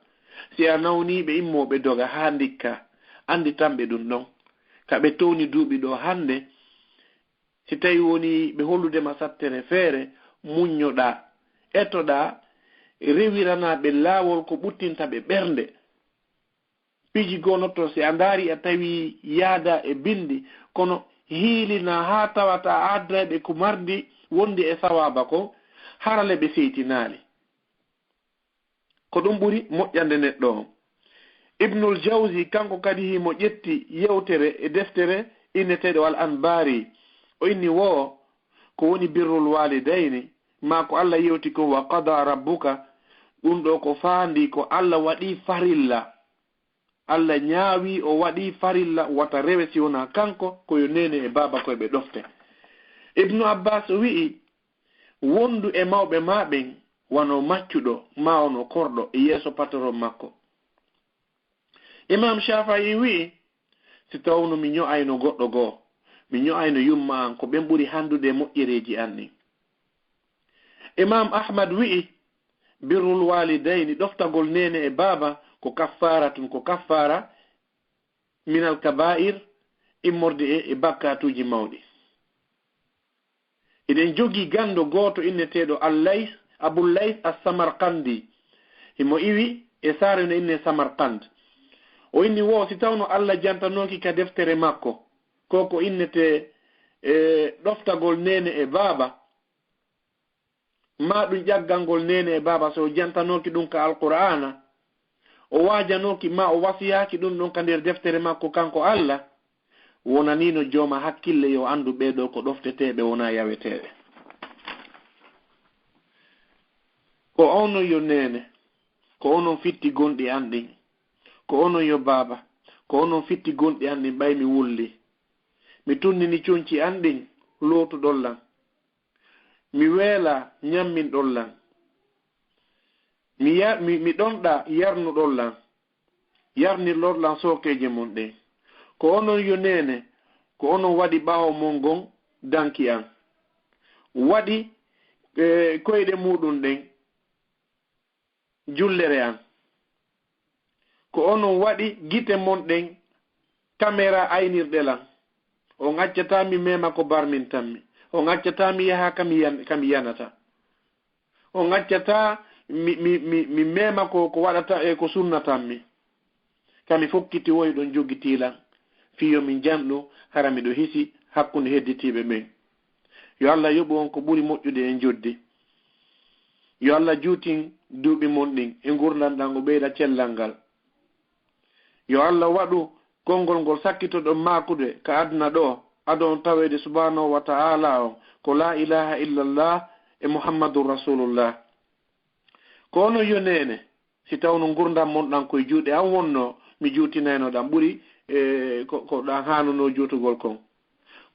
si a nawniɓe immo ɓe doga ha ndikka, andi tanɓe ɗum ɗon ka ɓe towni duuɓi ɗo hande. Si tawi woni ɓe holludema sattere feere, muññoɗa, etoɗa, rewiranaɓe laawol ko ɓuttinta ɓe ɓernde. Piji gonotto si a ndaari a tawi yaada e bindi, kono hiilina ha tawata addaɓe ko mardi wondi e sawaba ko harale ɓe seytinaali. Ko ɗum ɓuri moƴƴande neɗɗo on. Ibnul Jawzi kanko kadi himo ƴetti yewtere e deftere inneteɗo al anbari, o inni wo ko woni birrul walidayni ma ko Allah yewti ko wa qada rabbuka, ɗum ɗo ko faandi ko Allah waɗi farilla, Allah ñaawi o waɗi farilla wata rewe si wona kanko koyo nene e baba koye ɓe ɗofte. Ibnu Abbas wi'i wondu e mawɓe maɓen wano maccuɗo ma ono korɗo e yeeso patron makko. Imam Shafi'i wi'i si tawno mi ño'ayno goɗɗo goo, mi ño'ayno yumma an ko ɓen ɓuri handude e moƴƴereji anni. Imam Ahmad wi'i birrul walidayni ɗoftagol nene e baba ko kaffaratun, ko kaffara minal kaba'ir, immorde e bakkatuji mawɗi. Eɗen jogi gando goto inneteɗo Al-Lays, Abul Lays as-Samarqandi, himo iwi e saare no inne Samarqand. O inni wo si tawno Allah jantanoki ka deftere makko koko innete ɗoftagol nene e baba, ma ɗum ƴaggangol nene e baba, so jantanoki ɗum ka alqur'ana, o wajanoki ma o wasiyaki ɗum ɗon ka nder deftere makko kanko Allah, wonanino jooma hakkille yo andu ɓeɗo ko ɗofteteɓe wona yaweteɓe. Ko onon yo nene, ko onon fitti gonɗi an ɗin, ko onon yo baba, ko onon fitti gonɗi an ɗin ɓay mi wulli, mi tunnini coñci an ɗin lootuɗollan, mi weela ñamminɗollan, mi ɗonɗa yarnuɗollan, yarnirɗollan sookeje mon ɗen. Ko onon yo nene, ko onon waɗi ɓaawo mon gon danki an, waɗi koyɗe muɗum ɗen jullere an, ko onon waɗi gite mon ɗen caméra aynirɗelan, o ŋaccata mi mema ko barmin tanmi, o ŋaccata mi yaha kami yanata, o ŋaccata mi mema ko waɗata e ko sunnatanmi, kami fokkiti woyi ɗon jogitilan fiyo min janɗo hara miɗo hisi hakkunde hedditiɓe ɓen. Yo Allah yoɓu on ko ɓuri moƴƴude en joddi, yo Allah juutin duuɓi mon ɗin e gurdam ɗan o ɓeyda cellal ngal, yo Allah waɗu konngol ngol sakkitoɗon makude ka aduna ɗo adon tawede subhanahu wa ta'ala on ko la ilaha illallah e muhammadur rasulullah. Ko ono yo nene si tawno gurdam mon ɗan koye juuɗe an wonno mi juutinayno ɗan ɓuri ko ɗan hanuno jutugol kon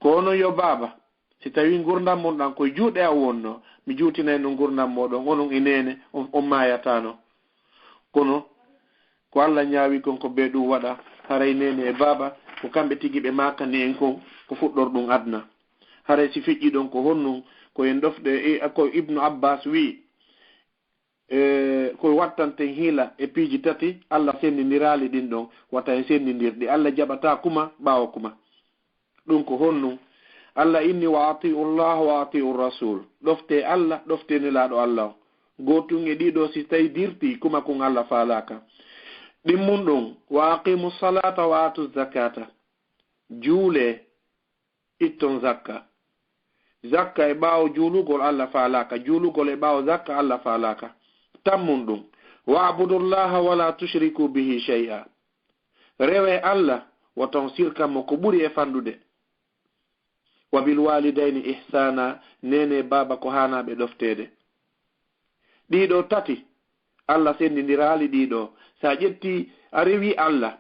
ko ono yo baba si tawi gurdam mon ɗan koye juuɗe a wonno mi juutinay no gurdam moɗon onon inene on mayatano kono ko Allah ñaawi kon ko ɓe ɗum waɗa haray nene e baba ko kamɓe tigi ɓe makani en kon ko fuɗɗor ɗum adna haray si feƴƴi ɗon ko honnum koyen ɗofɗe ko Ibnu Abbas wi ko wattanten hiila e piiji tati Allah sendindirali ɗin ɗon wata e sendindirɗi Allah jaɓata kuma ɓawa kuma ɗum ko honnum Allah inni wa atiu llah wa atiu rasul ɗofte Allah ɗofte nelaɗo Allah gotun e ɗiɗo si tawi dirti kuma kon Allah falaka ɗimmum ɗum wa aqimu salata wa atu zakata juule itton zakka zakka e ɓaawo juulugol Allah falaka juulugol e ɓaawo zakka Allah falaka tammum ɗum wa abudullaha wala tushriku bihi shay'a rewe Allah woton sirkanmo ko ɓuri e fandude wa bil walidayni ihsana nene baba ko hanaɓe ɗoftede ɗiɗo tati Allah sendindirali ɗiɗo sa ƴetti a rewi Allah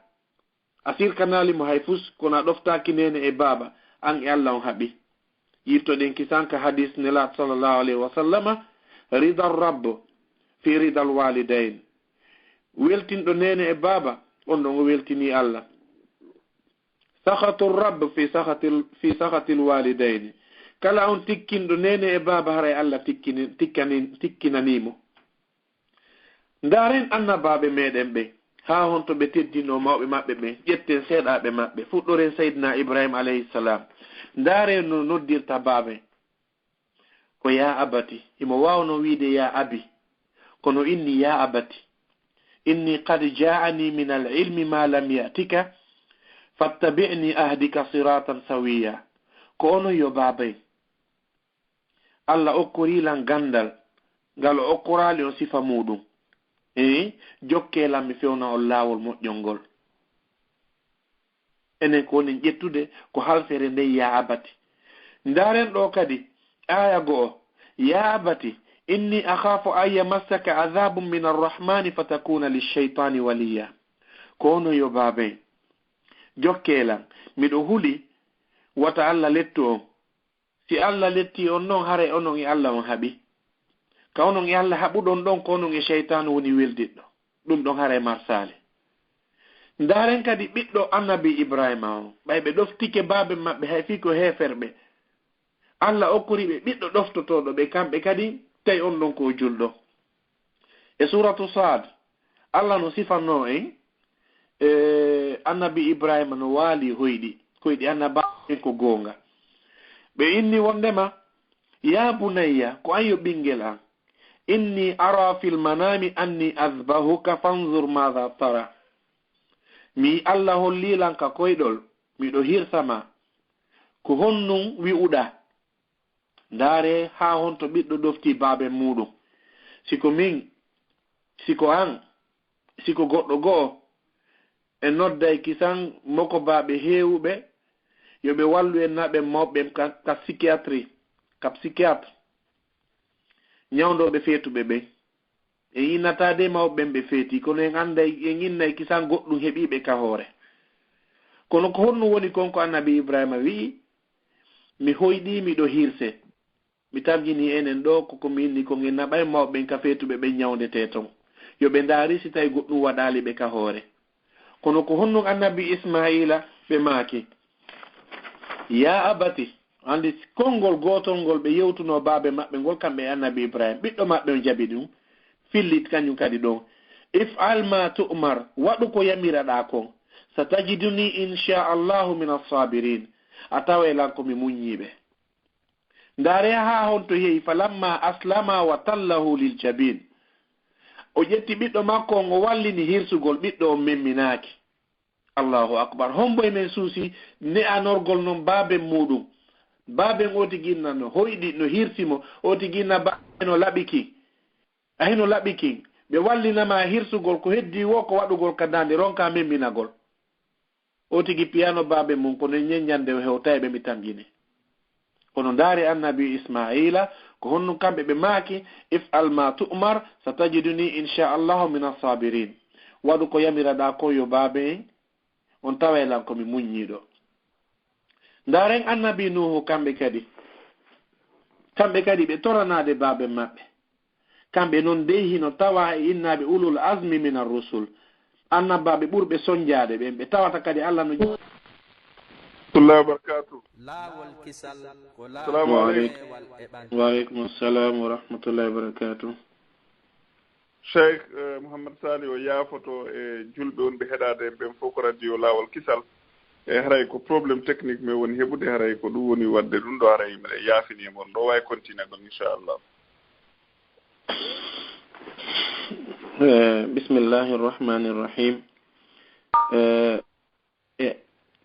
a sirkanalimo hay fus kono a ɗoftaki nene e baba an e Allah on haɓi yittoɗen kisanka hadis nelat sallallahu alayhi wa sallama rida rabb fi rida al walidain weltinɗo nene e baba on ɗon o weltini Allah sakhatu rabb fi sakhati al walidain kala on tikkinɗo nene e baba haray Allah tikkinanimo ndaren annabaɓe meɗen ɓe ha honto ɓe teddino mawɓe maɓɓe ɓe ƴetten seeɗaɓe maɓɓe fuɗɗoren sayyidina Ibrahima alayhi salam ndaare no noddirta baabe ko ya abati imo wawno wiide ya abi kono inni ya abati inni qad ja'ani min al-ilmi ma lam ya'tika fattabi'ni ahdika siratan sawiya ko ono yo baabay Allah okkorilan gandal ngal okkorali on sifa muɗum jokkelam mi fewna on laawol moƴƴol ngol enen ko woni ƴettude ko halfere nde ya abati ndaren ɗo kadi aya go'o ya abati inni akhafu an yamassaka adhabun min arrahmani fatakuna lishaytani waliya ko ono yo baabe jokkelam miɗo huli wata Allah lettu on si Allah letti on noon hare onon e Allah on haɓi ka onon e Allah haɓuɗon ɗon ko onon e shaytan woni weldiɗɗo ɗum ɗon hare marsale ndaren kadi ɓiɗɗo annabi Ibrahima o ɓay ɓe ɗoftike baabe maɓɓe hay fi ko heferɓe Allah okkoriɓe ɓiɗɗo ɗoftotoɗo ɓe kamɓe kadi tawi on ɗon ko julɗo e suratu Sad Allah no sifanno en annabi Ibrahima no waali hoyɗi annabaɓe ko goonga ɓe inni wondema ya bunayya ko an yo ɓinguel an inni ara fil manami anni azbahuka fanzur madha tara mi Allah hollilanka koyɗol miɗo hirsama ko honnum wi'uɗa ndaare ha honto ɓiɗɗo ɗofti baabe muɗum siko an siko goɗɗo go'o e nodday kisan moko baaɓe heewuɓe yoɓe wallu en naɓe mawɓe ka psychiatre ñawdoɓe feetuɓe ɓe e yinnatade mawɓe ɓe feeti kono en anday en innay kisan goɗɗum heɓiɓe ka hoore kono ko honno woni konko annabi Ibrahima wi mi hoyɗi miɗo hirse mi tamjini enen ɗo koko mi inni ko en naɓay mawɓe ka feetuɓe ɓe ñawdete ton yoɓe ndaari si tawi goɗɗum waɗali ɓe ka hoore kono ko honno annabi Ismaila ɓe maaki ya abati andi konngol gotol ngol ɓe yewtuno baabe maɓɓe ngol kamɓe annabi Ibrahima ɓiɗɗo maɓɓe on jaɓi ɗum fillit kañum kadi ɗon if'al ma tu'mar waɗu ko yamiraɗa kon satajiduni inchallahu min as-sabirin a tawelan komi muññiɓe ndaare ha honto yehi falamma aslama wa tallahu lil jabin o ƴetti ɓiɗɗo makko on o wallini hirsugol ɓiɗɗo on memminaki Allahu akbar homboye men suusi ne anorgol noon baaben muɗum baaben o tiginna no hoyɗi no hirsimo o tiginna baaben no laɓiki ahino laɓiki ɓe wallinama hirsugol ko heddi wo ko waɗugol ka dande ronka memminagol o tigi piyano baabe mum kono ñeññande o hewta ɓe mi tamƴine kono ndaari annabi Ismaila ko honno kamɓe ɓe maaki if'al ma tu'mar satajiduni inchallahu min as-sabirin waɗu ko yamiraɗa ko yo baabe en on tawelan komi muññiɗo. Ndaren annabi Nuhu kamɓe kadi ɓe toranade baabe maɓɓe. Kamɓe noon dey hino tawa e innaɓe ulul azmi min ar-rusul. Annabaɓe ɓurɓe soñjade ɓen ɓe tawata kadi Allah no Allah barakatuh. Lawol kisal ko Assalamu alaikum. Wa alaikum assalam wa rahmatullahi wa barakatuh. Cheikh Mouhammad Sali o yaafoto e julɓe wonɓe heɗade ɓen fof ko radio Lawol Kisal e haray ko probléme technique mais woni heɓude haray ko ɗum woni wadde ɗum ɗo haray mbiɗa yaafini e mon ɗo wawi continue gon inchallah. Bismillahir Rahmanir Rahim.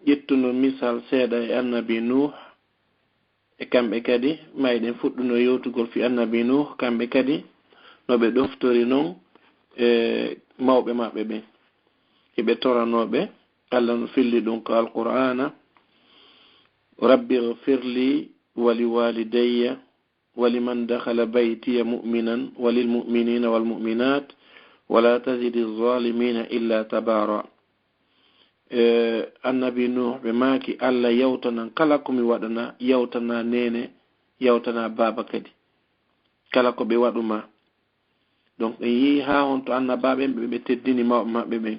Ƴettuno misal seeɗa e annabi Nuh e kamɓe kadi mayɗen fuɗɗuno yewtugol fi annabi Nuh kamɓe kadi no ɓe ɗoftori noon e mawɓe maɓɓe ɓen heɓe toranoɓe Allah no filli ɗum ko alqur'ana rabbi ighfirli wa liwalidayya wa liman dakhala baytiya mu'minan wa lilmu'minina walmu'minat wa la tazidi adh-dhalimina illa tabara. Annabi Nuh ɓe maaki Allah yawtanan kala komi waɗana yawtana nene yawtana baba kadi kala ko ɓe waɗuma. Donc en yi ha hon to annabaɓen ɓe teddini mawɓe maɓɓe ɓen.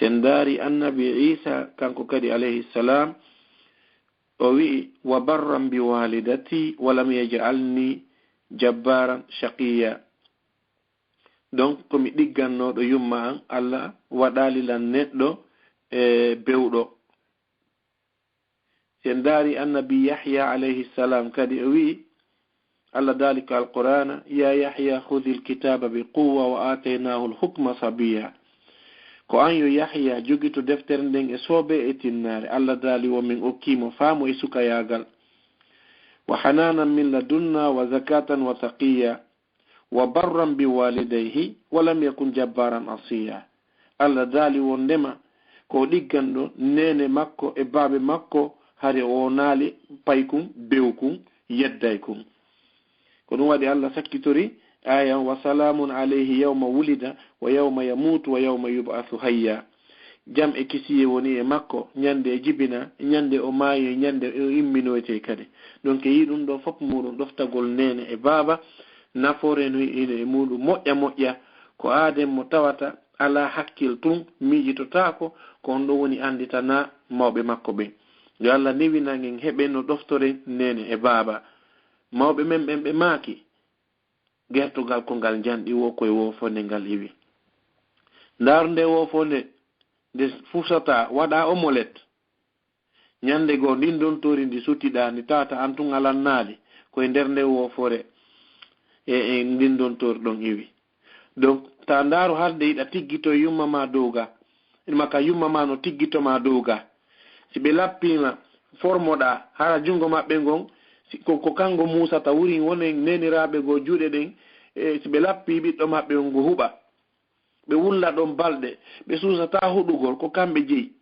Sen daari annabi Isa kanko kadi alayhi salam o wi'i wa barran bi walidati wa lam yaj'alni jabbaran shaqiya. Donc komi ɗiggannoɗo yumma an Allah waɗalilan neɗɗo e bewɗo. Sen daari annabi Yahya alayhi salam kadi o wi'i Allah dalika alqur'ana ya Yahya khudhil kitaba bi quwwa wa ataynahu al-hukma sabiyya. Ko an yo Yahya jogito deftere nden e soobe e tinnare Allah dali wo min okkimo faamu e suka yagal wa hananan min ladunna wa zakatan wa taqiya wa barran bi walidayhi wa lam yakun jabbaran asiya. Allah dali wo ndema ko ɗigganɗo nene makko e baabe makko hare o naali paykum bewkum yeddaykum. Ko ɗum waɗi Allah sakkitori aya wa salamun alayhi yawma wulida wa yawma yamutu wa yawma yub'athu hayya. Jam e kisiye woni e makko nyande e jibina nyande o maayi nyande o imminoyte kadi. Donc yi ɗum ɗo fof muɗum ɗoftagol nene e baba nafore no e muɗum moƴƴa ko aaden mo tawata ala hakkil tun miijitotako ko on ɗo woni anditana mawɓe makko ɓen. Yo Allah niwinangen heɓen no ɗoftore nene e baba. Mawɓe men ɓen ɓe maaki gertogal ko ngal janɗi wo koye wofonde ngal iwi. Ndaaru nde wofonde nde fusata waɗa omelette ñande goo ndin ɗon tori ndi suttiɗa ndi tawata an tun alannaali koye nder nde wofore e ndin ɗon tori ɗon iwi. Donc ta ndaaru harde yiɗa tiggito yumma ma dowga maka yumma ma no tiggitoma dowga si ɓe lappima formoɗa hara jungo maɓɓe ngon ko kango musata wuri wonen neniraɓe go juuɗe ɗen si ɓe lappi ɓiɗɗo maɓɓe on go huɓa ɓe wulla ɗon balɗe ɓe susata huɗugol ko kamɓe jeyi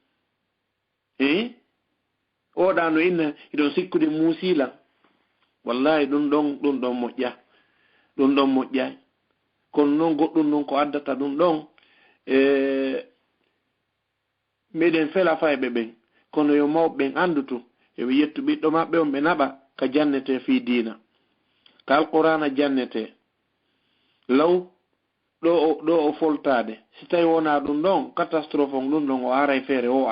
oɗa no inna iɗon sikkude musilan wallahi ɗum ɗon moƴƴa kono noon goɗɗum noon ko addata ɗum ɗon meɗen fela fayɓe ɓen kono yo mawɓe ɓen andutu yoɓe yettu ɓiɗɗo maɓɓe on ɓe naɓa ka jannete fi diina ka alqur'ana jannete law ɗo o foltade si tawi wona ɗum ɗon catastrophe on ɗum ɗon o aray feere o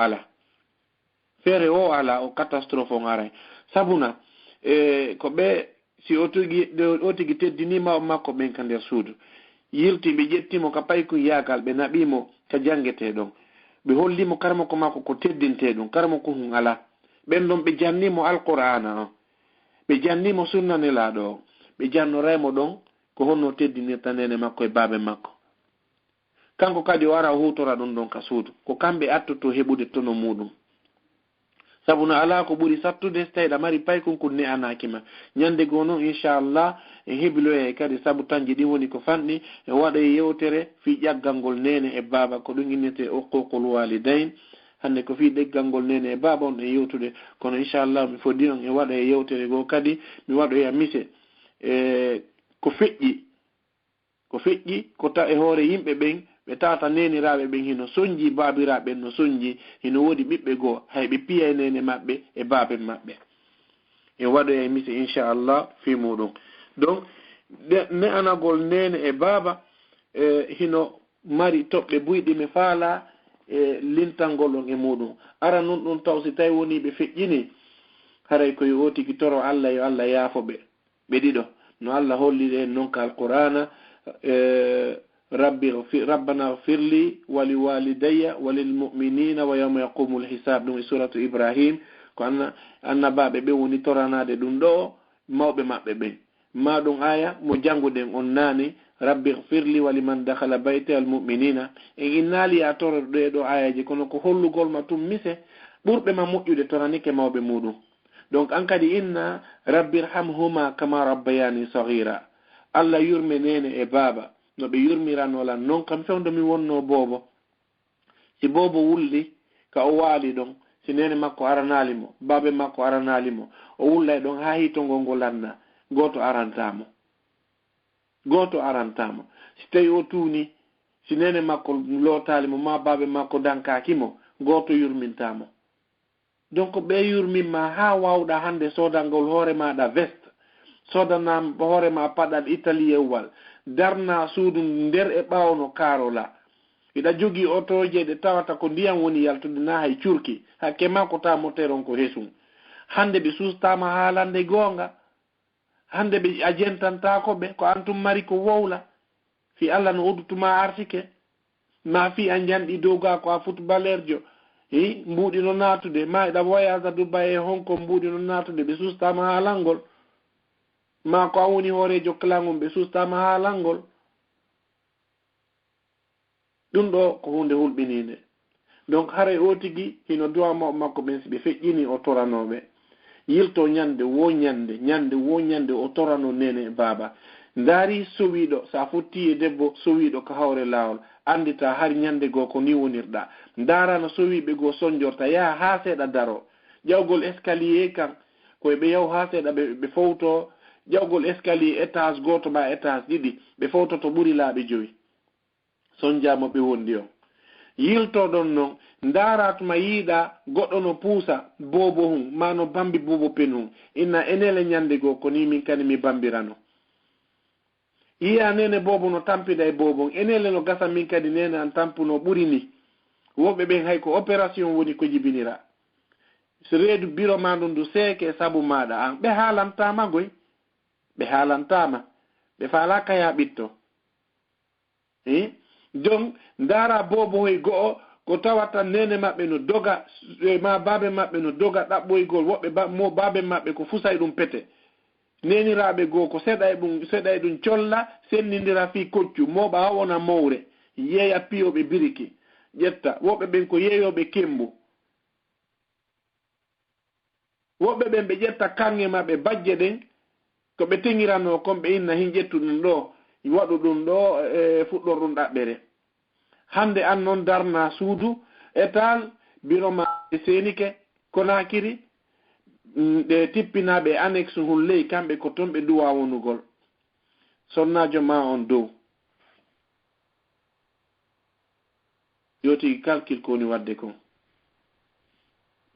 ala o catastrophe on aray sabuna ko ɓe si o tigi teddinima o makko ɓen ka nder suudu yilti ɓe ƴettimo ka payku yagal ɓe naɓimo ka jangete ɗon ɓe hollimo karma ko makko ko teddinte ɗum karma ko hun ala ɓen ɗon ɓe jannimo alqur'ana o ɓe jannimo sunnanelaɗo o ɓe jannoraymo ɗon ko honno teddinirta nene makko e baabe makko kanko kadi o ara o hutora ɗum ɗon ka suudu ko kamɓe attoto heɓude tono muɗum sabu no ala ko ɓuri sattude so tawiɗa mari paykum ko ne'anakima ñande goo noon inchallah e hebiloye kadi sabu tanji ɗi woni ko fanɗi e waɗa e yewtere fi ƴaggal ngol nene e baaba ko ɗum innete uququl walidain hande ko fi ɗeggal ngol nene e baaba on e yewtude kono inchallah mi foddi on e waɗa e yewtere goo kadi mi waɗoya mise ko feƴƴi ko ta e hoore yimɓe ɓen ɓe tawata neniraɓe ɓen hino soñji babiraɓe no soñji hino woodi ɓiɓɓe goo hay ɓe piya nene maɓɓe e baabe maɓɓe e waɗo e mise inchallah fi muɗum. Donc ne anagol nene e baaba hino mari toɓɓe buyɗi mi faala e lintangol on e muɗum. Ara nun ɗum taw si tawi woni ɓe feƴƴini haray koye o tigi toro Allah yo Allah yaafo ɓe ɗiɗo no Allah holli en non ka alqur'ana rabbana firli wali walidayya walil mu'minina wa yawma yaqumul hisab. Ɗum e suratu Ibrahim ko annabaɓe ɓe woni toranade ɗum ɗo mawɓe maɓɓe ɓen. Ma ɗum aya mo janguɗen on naani rabbi firli waliman dakhala bayte al mu'minina en innali a toro ɗo ayaji kono ko hollugol ma tum mise ɓurɓe ma moƴƴude toranike mawɓe muɗum. Donc an kadi inna rabbirhamhuma kama rabbayani saghira. Allah yurme nene e baba no ɓe yurmiranola non kam fewdo mi wonno bobo si bobo wulli ka o waali ɗon si nene makko aranali mo babe makko aranali mo o wullay ɗon ha hitongol ngol lanna goto arantamo si tawi o tuuni si nene makko lootali mo ma babe makko dankaki mo goto yurmintamo. Donc ɓe yurminma ha wawɗa hande sodangol hoore maɗa veste sodana hoore ma paɗal italiyewwal darna suudu nder e ɓawno karola iɗa jogii otoje ɗe tawata ko ndiyam woni yaltude na hay curki hakke ma ko ta moteron ko hesum. Hande ɓe sustama haalande goonga hande ɓe a jentantako ɓe ko antum mari ko wowla fi Allah no uddutuma artike ma fi a janɗi dowga ko a footballerjo mbuuɗi no natude ma eɗa voyage Dubai e Hong Kong mbuuɗi no natude ɓe sustama haalangol ma ko a woni hoorejo klangum ɓe sustama haalangol. Ɗum ɗo ko hunde hulɓininde. Donc haray o tigi hino duwa makko ɓen si ɓe feƴƴini o toranoɓe yilto ñande o torano nene baba ndaari sowiɗo sa fotti e debbo sowiɗo ko hawre lawol andita har ñande goo ko ni wonirɗa ndarano sowiɓe goo sonjorta yaha ha seeɗa daro ƴawgol escalier kan koye ɓe yaw ha seeɗa ɓe fowto ƴawgol escalier étage goto ma étage ɗiɗi ɓe fowto to ɓuri laaɓe 5 sonjamo ɓe wondi on yilto ɗon noon ndaratuma yiiɗa goɗɗo no puusa bobo hum ma no bambi bobo pen hum inna enele ñande goo ko ni min kani mi bambirano yiya nene bobo no tampida e bobo enele no gasa min kadi nene an tampuno ɓuri ni woɓɓe ɓen hay ko opération woni ko jibinira so reedu biro ma ɗum du seeke sabu maɗa an ɓe haalantama goy ɓe haalantama ɓe faala kaya ɓitto donc ndara bobo hoy go'o ko tawata nene maɓɓe no doga ma babe maɓɓe no doga ɗaɓɓoygol woɓɓe mo babe maɓɓe ko fusay ɗum pete neniraɓe goo ko seɗa e ɗum colla sennidira fi koccu moɓa ha wona mawre yeeya piyoɓe biriki ƴetta woɓɓe ɓen ko yeeyoɓe kembu woɓɓe ɓen ɓe ƴetta kanŋe maɓɓe bajje ɗen ko ɓe teŋirano kon ɓe inna hin ƴettu ɗum ɗo waɗu ɗum ɗo e fuɗɗor ɗum ɗaɓɓere hande an noon darna suudu étal biro ma senike Konakiri ɗe tippinaɓe annexe hun ley kamɓe ko toon ɓe duwa wonugol sonnajo ma on dow yoti calcul koni wadde kon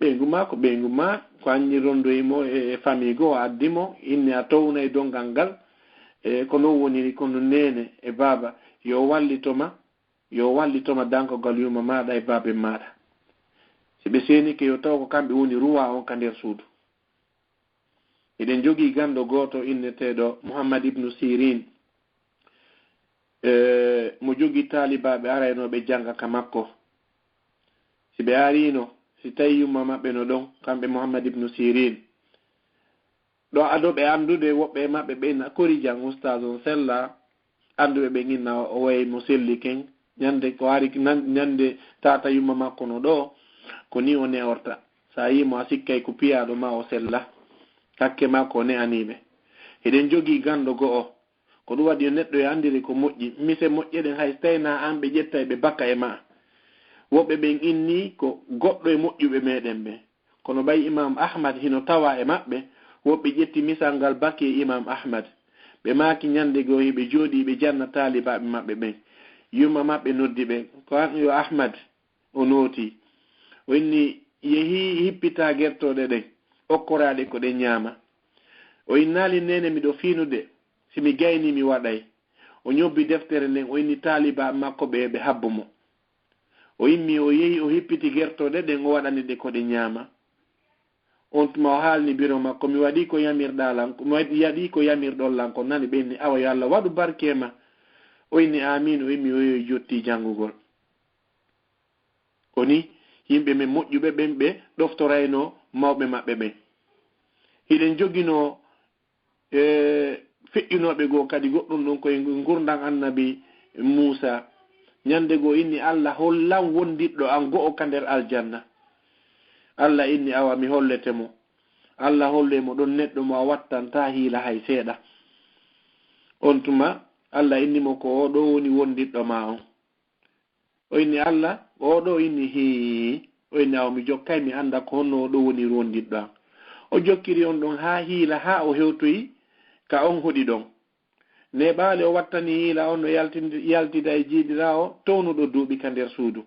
ɓeygu ma ko anni rondoyimo e famille goo addimo inni a towna e dongal ngal e ko non woniri kono nene e baba yo wallitoma dankogal yuma maɗa e babe maɗa si ɓe senike yo taw ko kamɓe woni ruwa on ka nder suudu. Eɗen jogii ganɗo goto inneteɗo Muhammad ibnu Sirin mo jogii taalibaɓe araynoɓe janga ka makko si ɓe arino si tawi yumma maɓɓe no ɗon kamɓe Muhammad ibnu Sirin ɗo adoɓe andude woɓɓe maɓɓe ɓe kori jang oustage on sella anduɓe ɓe inna o wayi mo selli ken ñande ko ari ñande tata yumma makko no ɗo ko ni o neworta sa yimo a sikkay ko piyaɗo ma o sella hakke ma ko ne aniɓe. Eɗen jogii ganɗo go'o ko ɗum waɗi neɗɗo e andiri ko moƴƴi mise moƴƴeɗen hay so tawina an ɓe ƴetta e ɓe bakka e ma woɓɓe ɓen inni ko goɗɗo e moƴƴuɓe meɗen ɓe kono ɓay Imam Ahmad hino tawa e maɓɓe woɓɓe ƴetti misal ngal bakki e Imam Ahmad ɓe maaki ñande goo ɓe jooɗi ɓe janna taalibaɓe maɓɓe ɓen yumma maɓɓe noddi ɓe ko an yo Ahmad o nooti o inni yehi hippita gertoɗe ɗen okkoraɗe ko ɗe ñaama o innali nene miɗo fiinude simi gayni mi waɗay o ñobbi deftere nden o inni taaliba makko ɓe habbo mo o immi o yehi o hippiti gertoɗe ɗen o waɗani ɗe ko ɗe ñaama on tuma o haalni biro makko mi waɗi ko yamirɗalan mi yaɗi ko yamirɗol lan ko nani ɓe inni awa yo Allah waɗu barkema o inni amin o immi o yehi jotti janngugol koni yimɓe men moƴƴuɓe ɓen ɓe ɗoftorayno mawɓe maɓɓe ɓen hiɗen jogino feƴƴunoɓe goo kadi goɗɗum ɗum koye gurdan annabi Musa ñande goo inni Allah hollan wondiɗɗo an go'o ka nder aljanna Allah inni awa mi holletemo Allah hollemo ɗon neɗɗo mo a wattanta hiila hay seeɗa on tuma Allah innimo ko oɗo woni wondiɗɗo ma on o inni Allah oɗo inni hi o inni awa mi jokkay mi anda ko honno oɗo woni wondiɗɗo an o jokkiri on ɗon ha hiila ha o hewtoyi ka on hoɗi ɗon ne ɓaale o wattani hiila on no yaltida e jiidirawo townuɗo duuɓi ka nder suudu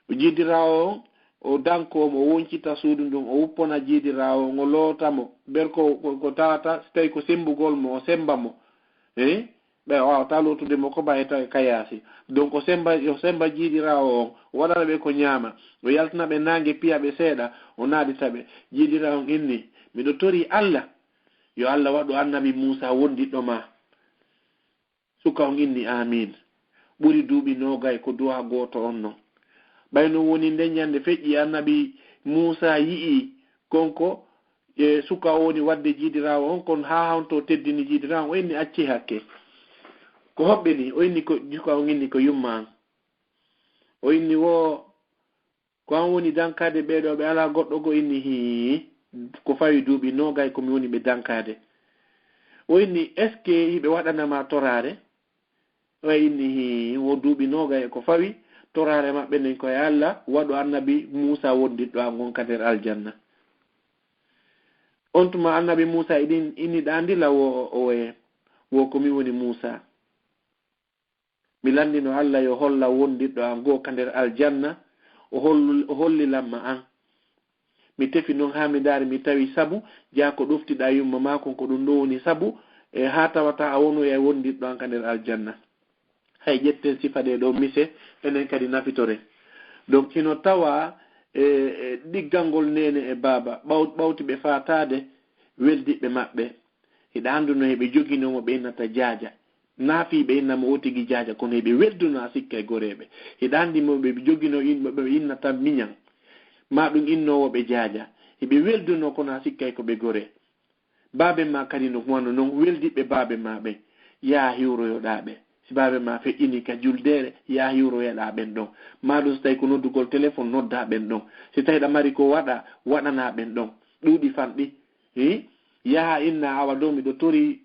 jiidirawo on o dankomo o woncita suudu ndun o wuppona jiidirawo on o lootamo berko ko tawata so tawi ko sembugol mo o semba mo ɓe wawata lootude mo ko ɓayta kayasi donc o semba jiidirawo on o waɗana ɓe ko ñaama o yaltina ɓe nangue piyaɓe seeɗa o naɗita ɓe jiidirawo on inni miɗo tori Allah yo Allah waɗu annabi Musa wondiɗɗo ma suka on inni amin ɓuri duuɓi nogay ko duwa goto on non ɓayno woni nden ñande feƴƴi annabi Musa yi'i konko suka o woni wadde jiidirawo on kono ha hanto teddini jiidirawo o inni acci hakke ko hoɓɓe ni o inni ko suka on inni ko yumma an o inni wo ko an woni dankade ɓeɗo ɓe ala goɗɗo go inni hi ko fawi duuɓi nogay komi woni ɓe dankade o inni est ce que hiɓe waɗanama torare o inni hi wo duuɓi nogay ko fawi torare maɓɓe nden koye Allah waɗu annabi Musa wondiɗɗo an gonka nder aljanna on tuma annabi Musa inni ɗandila wo komi woni Musa mi landino Allah yo holla wondiɗɗo an gonka nder aljanna o hollilanma an mi tefi noon ha mi daari mi tawi sabu jaa ko ɗoftiɗa yumma ma kon ko ɗum ɗo woni sabu e ha tawata a wonoya wondiɗɗo an ka nder aljanna hay ƴetten sifa ɗe ɗo mise enen kadi nafitore donc hino tawa ɗiggalngol nene e baaba ɓawti ɓe fatade weldiɓe maɓɓe hiɗa anduno heɓe joginomo ɓe innata jaaja naafiɓe innamo o tigi jaaja kono heɓe welduno a sikka e goreɓe hiɗa andimo ɓe jogino ɓe innata miñan ma ɗum innowoɓe jaaja heɓe welduno kono a sikkay ko ɓe gore baabe ma kadi no wano noon weldiɓe baabe ma ɓen yaa hiwroyoɗaɓe si baabe ma feƴƴini ka juldere yaa hiwroyoɗa ɓen ɗon ma ɗum so tawi ko noddugol téléphone nodda ɓen ɗon si tawi ɗa mari ko waɗana ɓen ɗon ɗuuɗi fanɗi yaha inna awa dow miɗo tori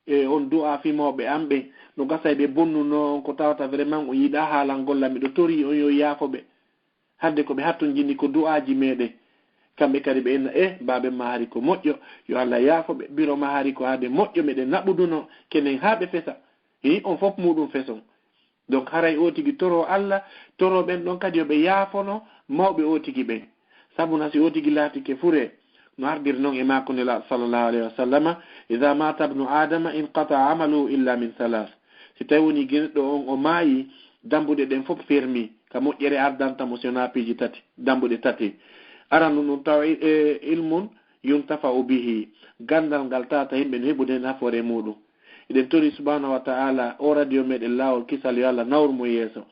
on du'a fimoɓe am ɓe no gasa ɓe bonnuno ko tawata vraiment o yiɗa haalal golla miɗo tori on yo yaafoɓe hadde ko ɓe hatton jinni ko du'aji meɗen kamɓe kadi ɓe inna baabe ma haari ko moƴƴo yo Allah yaafoɓe biro ma haari ko haade moƴƴo meɗen naɓuduno kenen ha ɓe fesa on fof muɗum feson donc haray o tigi toro Allah toro ɓen ɗon kadi yoɓe yaafono mawɓe o tigi ɓen sabuna si o tigi laatike fure no ardir noon e mako nela sallallahu alayhi wa sallama idha mata ibnu adama inqata amaluhu illa min salas si tawi woni gueneɗɗo on o maayi dambuɗe ɗen fof fermi ka moƴƴere ardantamo si wona piiji tati dambuɗe tati aranu ɗum tawa ilmun yuntafa'u bihi gandal ngal tata yimɓe no heɓude nafoore muɗum eɗen tori subhanahu wa ta'ala o radio meɗen lawol kisal yo Allah nawrumo yeeso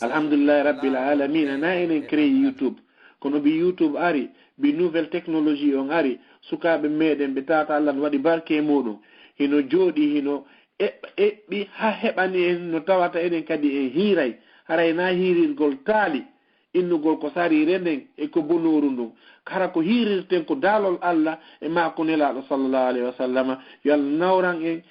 alhamdulillahi rabbil alamina na enen créé YouTube kono bi YouTube ari bi nouvelle technologie on ari sukaɓe meɗen ɓe tata Allah no waɗi barke muɗum hino jooɗi hino eɓɓi ha heɓani en no tawata enen kadi en hiiray haray na hiirirgol taali innugol ko sarire nden e ko bonoru ndun hara ko hiirirten ko daalol Allah e mako nelaɗo sallallahu alayhi wa sallama yo Allah nawran en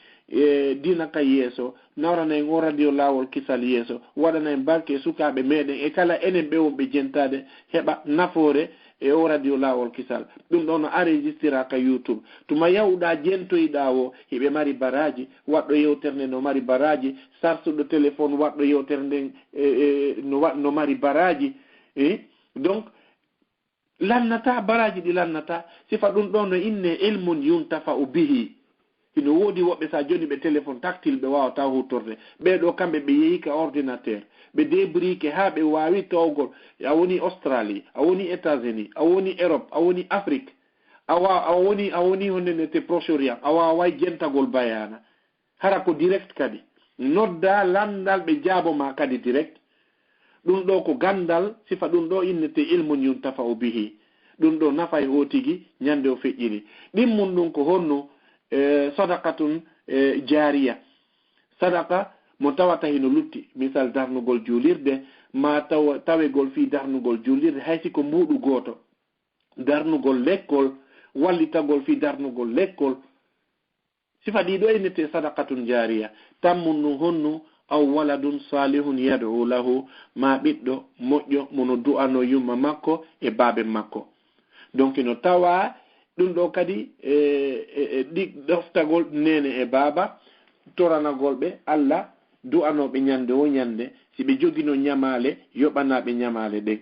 dina ka yeeso nawrana en o radio lawol kisal yeeso waɗana en barke sukaɓe meɗen e kala enen ɓe wonɓe jentade heɓa nafoore e o radio lawol kisal ɗum ɗon no enregistrera ka YouTube tuma yawɗa jentoyɗa o heɓe mari baraji waɗɗo yewtere nde no mari baraji sarsuɗo téléphone waɗɗo yewtere nden no mari baraji donc lannata baraji ɗi lannata sifa ɗum ɗon no inne ilmun yuntafa'u bihi hino woodi woɓɓe sa joni ɓe téléphone tactile ɓe wawata huttorde ɓeɗo kamɓe ɓe yeehi ka ordinateur ɓe débrique ha ɓe wawi tawgol a woni Australie a woni États-Unis a woni Europe a woni Afrique a woni honnete Proche-Orient a waway jentagol bayana hara ko direct kadi nodda landal ɓe jaaboma kadi direct ɗum ɗo ko gandal sifa ɗum ɗo innete ilmun yuntafa'u bihi ɗum ɗo nafay o tigi ñande o feƴƴini ɗimmum ɗum ko honno sadaqatun jariya sadaqa mo tawata hino lutti misal darnugol julirde ma tawegol fi darnugol julirde haysi ko mbuɗu goto darnugol lekkol wallitagol fi darnugol lekkol sifa ɗiɗo innete sadaqatun jariya tammun ɗum honno aw waladun salihun yad'u lahu ma ɓiɗɗo moƴƴo mono du'ano yumma makko e baabe makko donc no tawa ɗum ɗo kadi ɗi ɗoftagol nene e baaba toranagol ɓe Allah du'anoɓe ñande o ñande si ɓe jogino ñamale yoɓanaɓe ñamale ɗen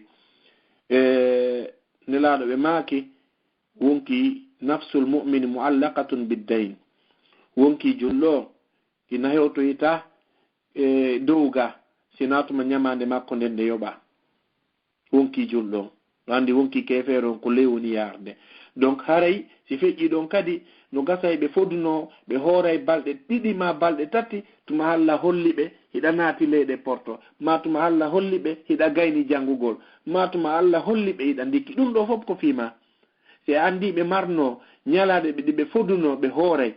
nelaɗo ɓe maaki wonki nafsul mu'mini mu'allaqatun biddayn wonki jullo ina hewtoyita dowga sinatuma ñamande makko nden nde yoɓa wonki julɗo andi wonki keferon ko lewoni yarde donc haray si feƴƴi ɗon kadi no gasay ɓe foduno ɓe hooray balɗe ɗiɗi ma balɗe tati tuma halla holli ɓe hiɗa naati leyɗe porto ma tuma halla holli ɓe hiɗa gayni janngugol ma tuma halla holli ɓe hiɗa ndikki ɗum ɗo fof ko fima si a andi ɓe marno ñalaɗe ɓe ɗiɓe foduno ɓe hooray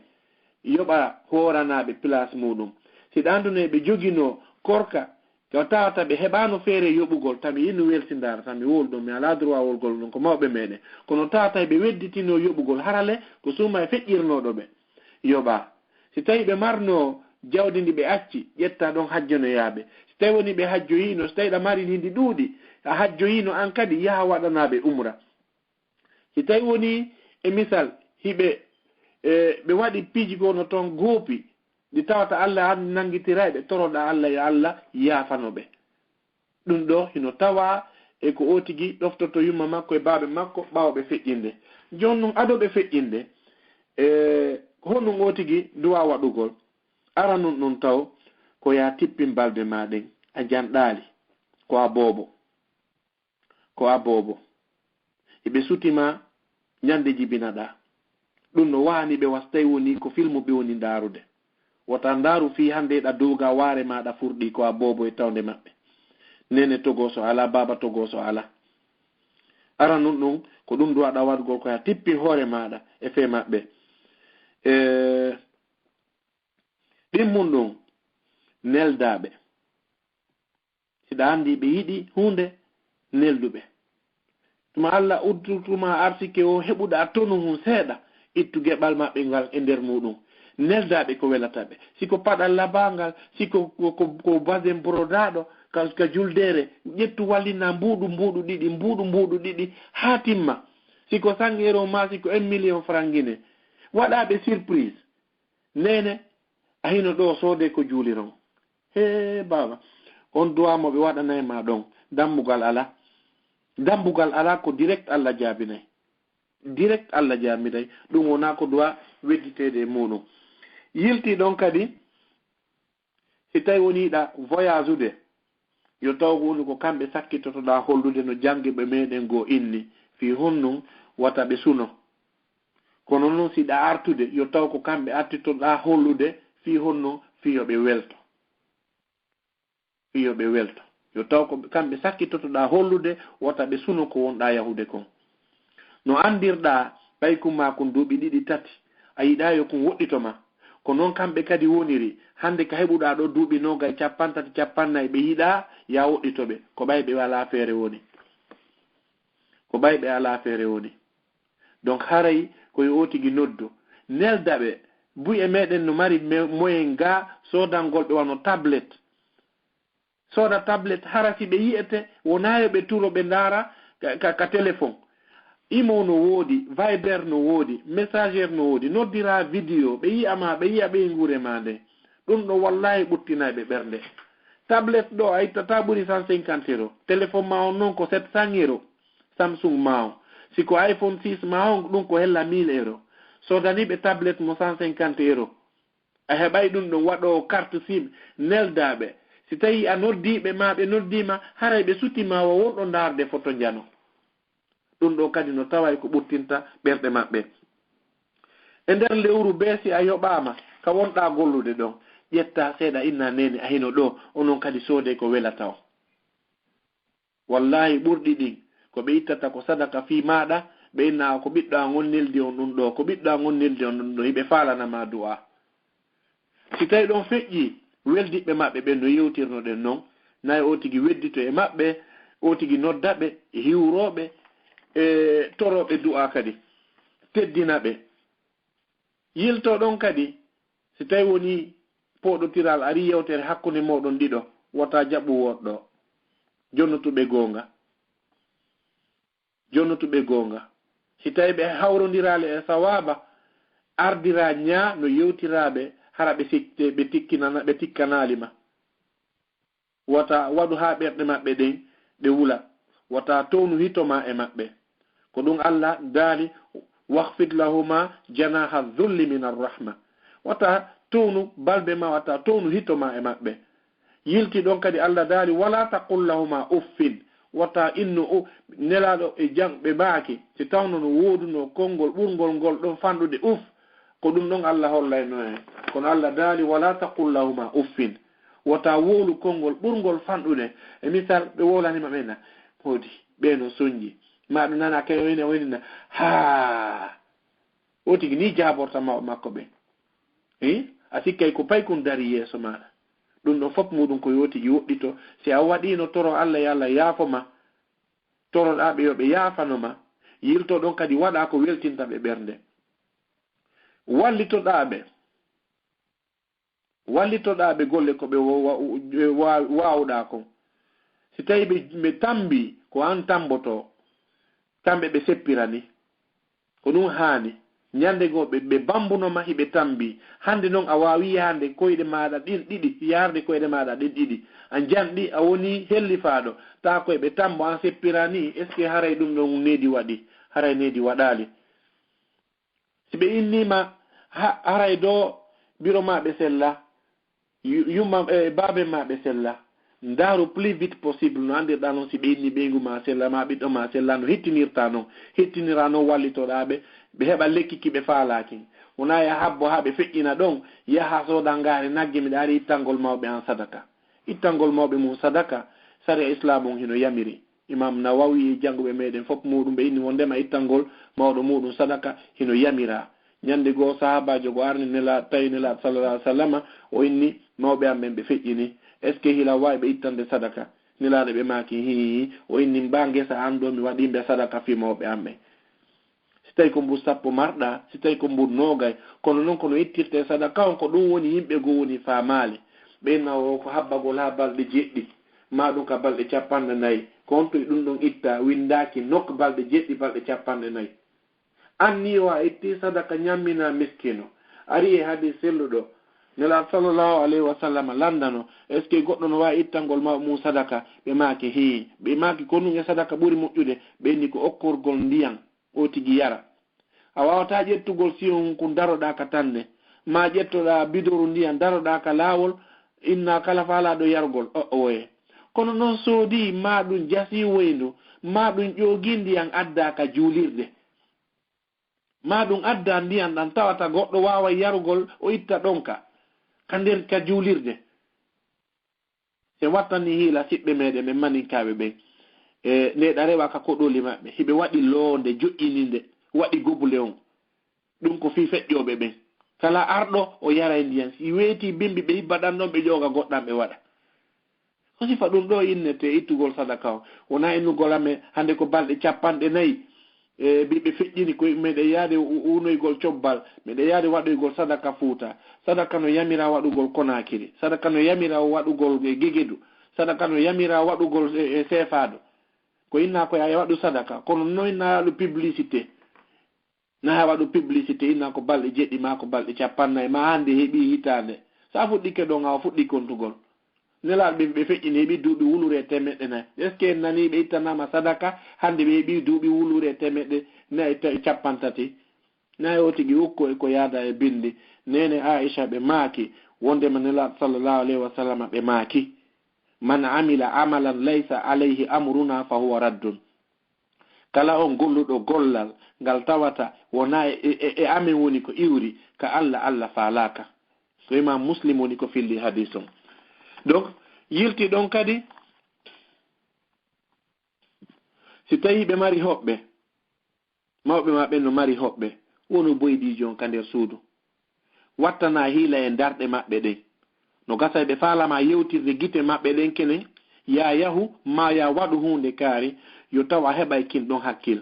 yoɓa hooranaɓe place muɗum siɗa anduno ɓe jogino korka ko tawata ɓe heɓano feere yoɓugol tami yino weltindara tami wolɗum mi ala droit wolgol ɗum ko mawɓe meɗen kono tawata ɓe wedditino yoɓugol harale ko suma e feƴƴirnoɗo ɓe yoɓa si tawi ɓe marno jawdi ndi ɓe acci ƴetta ɗon hajjonoyaɓe si tawi woni ɓe hajjoyino so tawi ɗa mari ndi ɗuuɗi a hajjoyino an kadi yaha waɗanaɓe umra si tawi woni e misal hiɓe ɓe waɗi piiji gono toon goopi ɗi tawata Allah an nangitirayɓe toroɗa Allah yo Allah yaafanoɓe ɗum ɗo hino tawa e ko o tigi ɗoftoto yumma makko e baaɓe makko ɓawɓe feƴƴinde joni noon adoɓe feƴƴinde honɗum o tigi duwa waɗugol ara nun ɗum taw ko ya tippin balde maɗen a janɗali ko a boobo eɓe sutima ñande jibinaɗa ɗum no wani ɓe wastay woni ko filmu ɓe woni ndarude wota ndaru fi hande ɗa dowga waare maɗa furɗi ko a boobo e tawde maɓɓe nene togoso ala baba togoso ala ara nun ɗum ko ɗum duwaɗa waɗgol ko ya tippi hoore maɗa e fe maɓɓe ɗimmum ɗum neldaɓe siɗa andi ɓe yiɗi hunde nelduɓe tuma Allah uddutuma arsike o heɓuɗa tonu hun seeɗa ittu geɓal maɓɓe ngal e nder muɗum neldaɓe ko welataɓe siko paɗal labangal siko ko basen brodaɗo ka juldere ƴettu wallina mbuɗu ɗiɗi ha timma siko 100 euro ma siko 1 million franc guine waɗaɓe surprise nene a hino ɗo soode ko juuliron he baba on duwamoɓe waɗanayma ɗon dambugal ala ko direct Allah jaabinay direct Allah jaabinay ɗum wona ko duwa wedditede e muɗum yilti ɗon kadi si tawi woniɗa voyage ude yo taw woni ko kamɓe sakkitotoɗa hollude no jangiɓe meɗen go inni fi honnum wata ɓe suno kono noon siɗa artude yo taw ko kamɓe artitoɗa hollude fi honno fiyoɓe welto yo taw ko kamɓe sakkitotoɗa hollude wata ɓe suno ko wonɗa yahude kon no andirɗa ɓaykuma kon duuɓi ɗiɗi tati a yiɗa yo kon woɗɗitoma ko noon kamɓe kadi woniri hande ka heɓuɗa ɗo duuɓi nogay 50 50 ɓe yiɗa ya woɗɗitoɓe ko ɓayɓe ala feere woni donc haray koye otigi noddu neldaɓe buy e meɗen no mari moyen ga sodangol ɓe wano tablette soda tablette hara si ɓe yiyete wonayo ɓe turo ɓe ndara ka téléphone imo no woodi, Viber no woodi, Messenger no woodi, noddira vidéo ɓe yi'ama ɓe yi'a ɓe ngure ma nde ɗum ɗo wallahi ɓuttinaɓe ɓernde. Tablette ɗo a ittata ɓuri 150 €, téléphone ma on noon ko 700 €, Samsung ma on siko iPhone 6 ma on ɗum ko hella 1000 €. Sodaniɓe tablette mo 150 €, a heɓay ɗum ɗon waɗo carte sim neldaɓe. Si tawi a noddiɓe ma ɓe noddima haray ɓe sutima wo wonɗo darde photo jano. ɗum ɗo kadi no taway ko ɓurtinta ɓerɗe maɓɓe. E nder lewru beesi a yoɓama ka wonɗa gollude ɗon, ƴetta seeɗa inna nene a hino ɗo onon kadi soode ko welata o. Wallahi ɓurɗi ɗin ko ɓe ittata ko sadaka fi maɗa, ɓe inna ko ɓiɗɗo a gonnildi on ɗum ɗo, ko ɓiɗɗo a gonnildi on ɗum ɗo, hiɓe falanama du'a. Si tawi ɗon feƴƴi weldiɓe maɓɓe ɓe no yewtirno ɗen noon, nayi o tigi weddito e maɓɓe, o tigi noddaɓe, hiwroɓe, e toroɓe du'a kadi teddinaɓe. Yilto ɗon kadi si tawi woni poɗotiral ari yewtere hakkunde moɗon ɗiɗo, wota jaɓu woɗɗo, jonnotuɓe gonga. Si tawi ɓe hawrodirale e sawaba, ardira ñaa no yewtiraɓe hara ɓe tikkanalima. Wata waɗu ha ɓerɗe maɓɓe ɗen ɗe wula, wata townu hitoma e maɓɓe. Ko ɗum Allah daali wahfid lahuma janaha dhulli min arrahma. Wata townu balbe ma, wata townu hitoma e maɓɓe. Yilti ɗon kadi Allah daali wala taqul lahuma uffin. Wata innu nelaɗo e jangɓe baaki si tawno no woduno konngol ɓurgol ngol ɗon fanɗude uff, ko ɗum ɗon Allah hollayno en. Kono Allah daali wala taqul lahuma uffin. Wata wolu konngol ɓurgol fanɗude. E misal ɓe wolanima ɓena hodi ɓeno soñji maɗum nana kay wonina ha o tigi ni jaborta makko ɓe a sikkay ko paykon dari yeeso maɗa. ɗum ɗon fof muɗum ko yotigi woɗɗito. Si a waɗino toro Allah yo Allah yaafoma, toroɗaɓe yoɓe yaafanoma. Yilto ɗon kadi waɗa ko weltinta ɓe ɓernde. Wallitoɗaɓe golle ko ɓe wawɗa kon. Si tawi ɓe tambi ko an tamboto, kamɓe ɓe seppirani, ko ɗum haani. Ñande go ɓe bambunoma hiɓe tambi. Hande noon a wawi yahande koyɗe maɗa ɗin ɗiɗi, yarde koyɗe maɗa ɗin ɗiɗi, a janɗi a woni hellifaɗo, ta koye ɓe tambo an seppirani. Est ce que haray ɗum ɗon nedi waɗi, haray nedi waɗali. Si ɓe innima haray do biro maɓe sella, yumma babe maɓe sella, ndaru plus vite possible no andirɗa noon. Si ɓe inni ɓeygu ma sella, ma ɓiɗɗo ma sella, no hettinirta noon wallitoɗaɓe, ɓe heɓa lekkiki ɓe faalaki. Wona ya habbo ha ɓe feƴƴina ɗon, yaha soda ngaari nagge miɗa ari ittangol mawɓe an sadaka. Ittangol mawɓe mum sadaka, sari islam on hino yamiri. Imam Nawawi e janguɓe meɗen fof muɗum ɓe inni wondema ittangol mawɗo muɗum sadaka hino yamira. Ñande goo sahabajo go arni tawi nelaɗo sallallahu alaihi wasallam o inni mawɓe am ɓen ɓe feƴƴini, est ce que hila wawi ɓe ittande sadaka? Nelaɗo ɓe maki hi o inni mba ngesa an ɗo mi waɗimɓe sadaka fi mawɓe am ɓe. Si tawi ko mbur sappo marɗa, si tawi ko mbur nogay, kono noon kono ittirte sadaka on ko ɗum woni yimɓe go woni famali. ɓeyna o ko habbagol ha balɗe jeɗɗi, ma ɗum ka balɗe 4 ko on to ɗum ɗon itta windaki nokk balɗe jeɗɗi balɗe 4 anni o a itti sadaka ñammina miskino. Ari e hadis selluɗo nelaɗo sallallahu alaihi wasallam landano, est ce que goɗɗo no wawi ittangol ma mum sadaka? ɓe maki ɓe maki ko ɗum e sadaka ɓuuri moƴƴude. ɓenni ko okkorgol ndiyan o tigi yara. A wawata ƴettugol siyon ko daroɗa ka tanne, ma ƴettoɗa bidoru ndiyan daroɗa ka lawol, inna kala faalaɗo yargol oye. Kono noon soodi ma ɗum jasi woyndu, ma ɗum ƴogi ndiyan adda ka juulirde, ma ɗum adda ndiyan ɗan tawata goɗɗo wawa yarugol o itta ɗon ka nder ka juulirde. Se wattani hiila siɓɓe meɗen ɓe maninkaɓe ɓen e neɗa rewa ka koɗoli maɓɓe, hiɓe waɗi loonde joƴƴininde, waɗi gobule on. ɗum ko fi feƴƴoɓe ɓen. Kala arɗo o yaray ndiyan, si weeti bimbi ɓe hibba ɗan ɗon ɓe ƴooga goɗɗan ɓe waɗa. Ko sifa ɗum ɗo innete ittugol sadaka o. Wona innugol ame hande ko balɗe 40 ɓiɓe feƴƴini ko meɗen yaade unoygol cobbal, meɗen yaade waɗoygol sadaka Fuuta, sadaka no yamira waɗugol Konakiri, sadaka no yamira waɗugol Gegedu, sadaka no yamira waɗugol Sefaɗo. ko inna ko ya wadu sadaka kono noy na lu publicité na wadu publicité inna ko balde jeddi ma ko balde capanna ma hande hebi hitande sa fuddi ke do nga fuddi kontugol nelal be feccini hebi duubi wulure temedde na est ce que nani be itanama sadaka hande be hebi duubi wulure temedde na capantati na yotigi ukko ko yada e bindi nene Aisha be maaki wonde manela sallallahu alaihi wasallam be maaki man amila amalan laysa alayhi amruna fa huwa raddun kala on golludo gollal ngal tawata wona e amen woni ko iwri ka Allah falaka so imam Muslim woni ko filli hadithon donc yilti don kadi si tawi be mari hobbe mawbe mabbe no mari hobbe wono boydi jon kander suudu wattana hiila e darde mabbe de no gasa be falama yewtirde gite mabbe den kene ya yahu ma ya wadu hunde kaari yo tawa heba kin don hakkil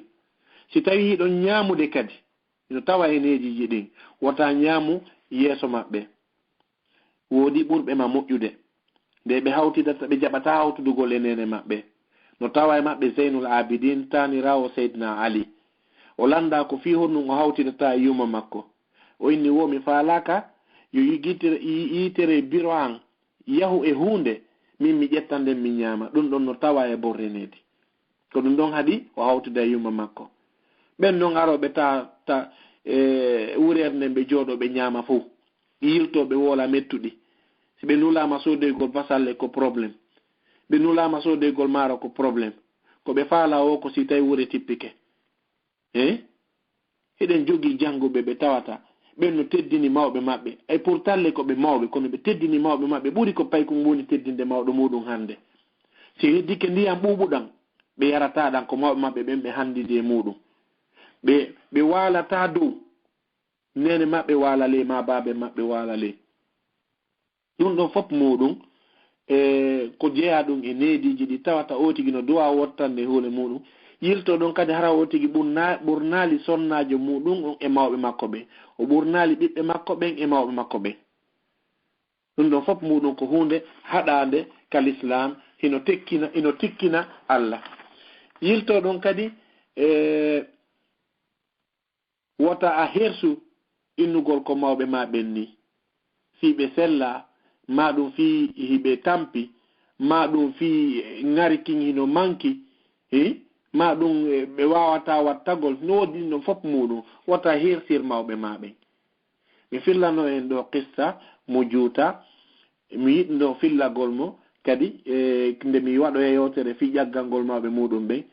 si tawi don nyaamude kadi yo tawa eneji jidin wata nyaamu yeso mabbe wodi burbe ma mojjude de be hawtidata be jabata hawtudugol enene mabbe no tawa e mabbe Zainul Abidin tani rawo Sayyidina Ali o landa ko fi honno ngo hawtidata yuma makko o inni wo mi falaka yo yitere biro an yahu e hunde min mi jettande mi nyama dum don no tawa e borrenedi ko dum don hadi o hawtida yuma makko ben non arobe ta wurerne be jodo be nyama fu yilto be wola mettudi si be nulama sode gol basalle ko problem be nulama sode gol maro ko problem ko be faala o ko si tay wure tippike eden jogi jangube be tawata ben no teddini mawbe mabbe e pourtalle ko be mawbe kono be teddini mawbe mabbe buri ko pay ko ngoni teddinde mawdo mudum hande si hedike ndiyam bubudan be yarata dan ko mawbe mabbe ben be handide mudum be walata do nene mabbe walale ma babe mabbe walale dum don fop mudum ko jeya dum e nediji di tawata otigino duwa wottande hole mudum yilto don kadi hara wotigi burnali sonnaajo mudum e mawbe makko be o burnali bibbe makko ben e mawbe makko be dum don fop mudum ko hunde hadande kal islam ino tikkina Allah yilto don kadi wota a hersu innugol ko mawbe ma benni fi be sella madum fi hibe tampi madum fi ngari king hino manki madum be wawata wattagol no wodi no fop mudum wata hersir mawbe mabe mi fillano en do qissa mo juuta mi yiddo fillagol mo kadi nde mi wado e yotere fi jaggangol mawbe mudum be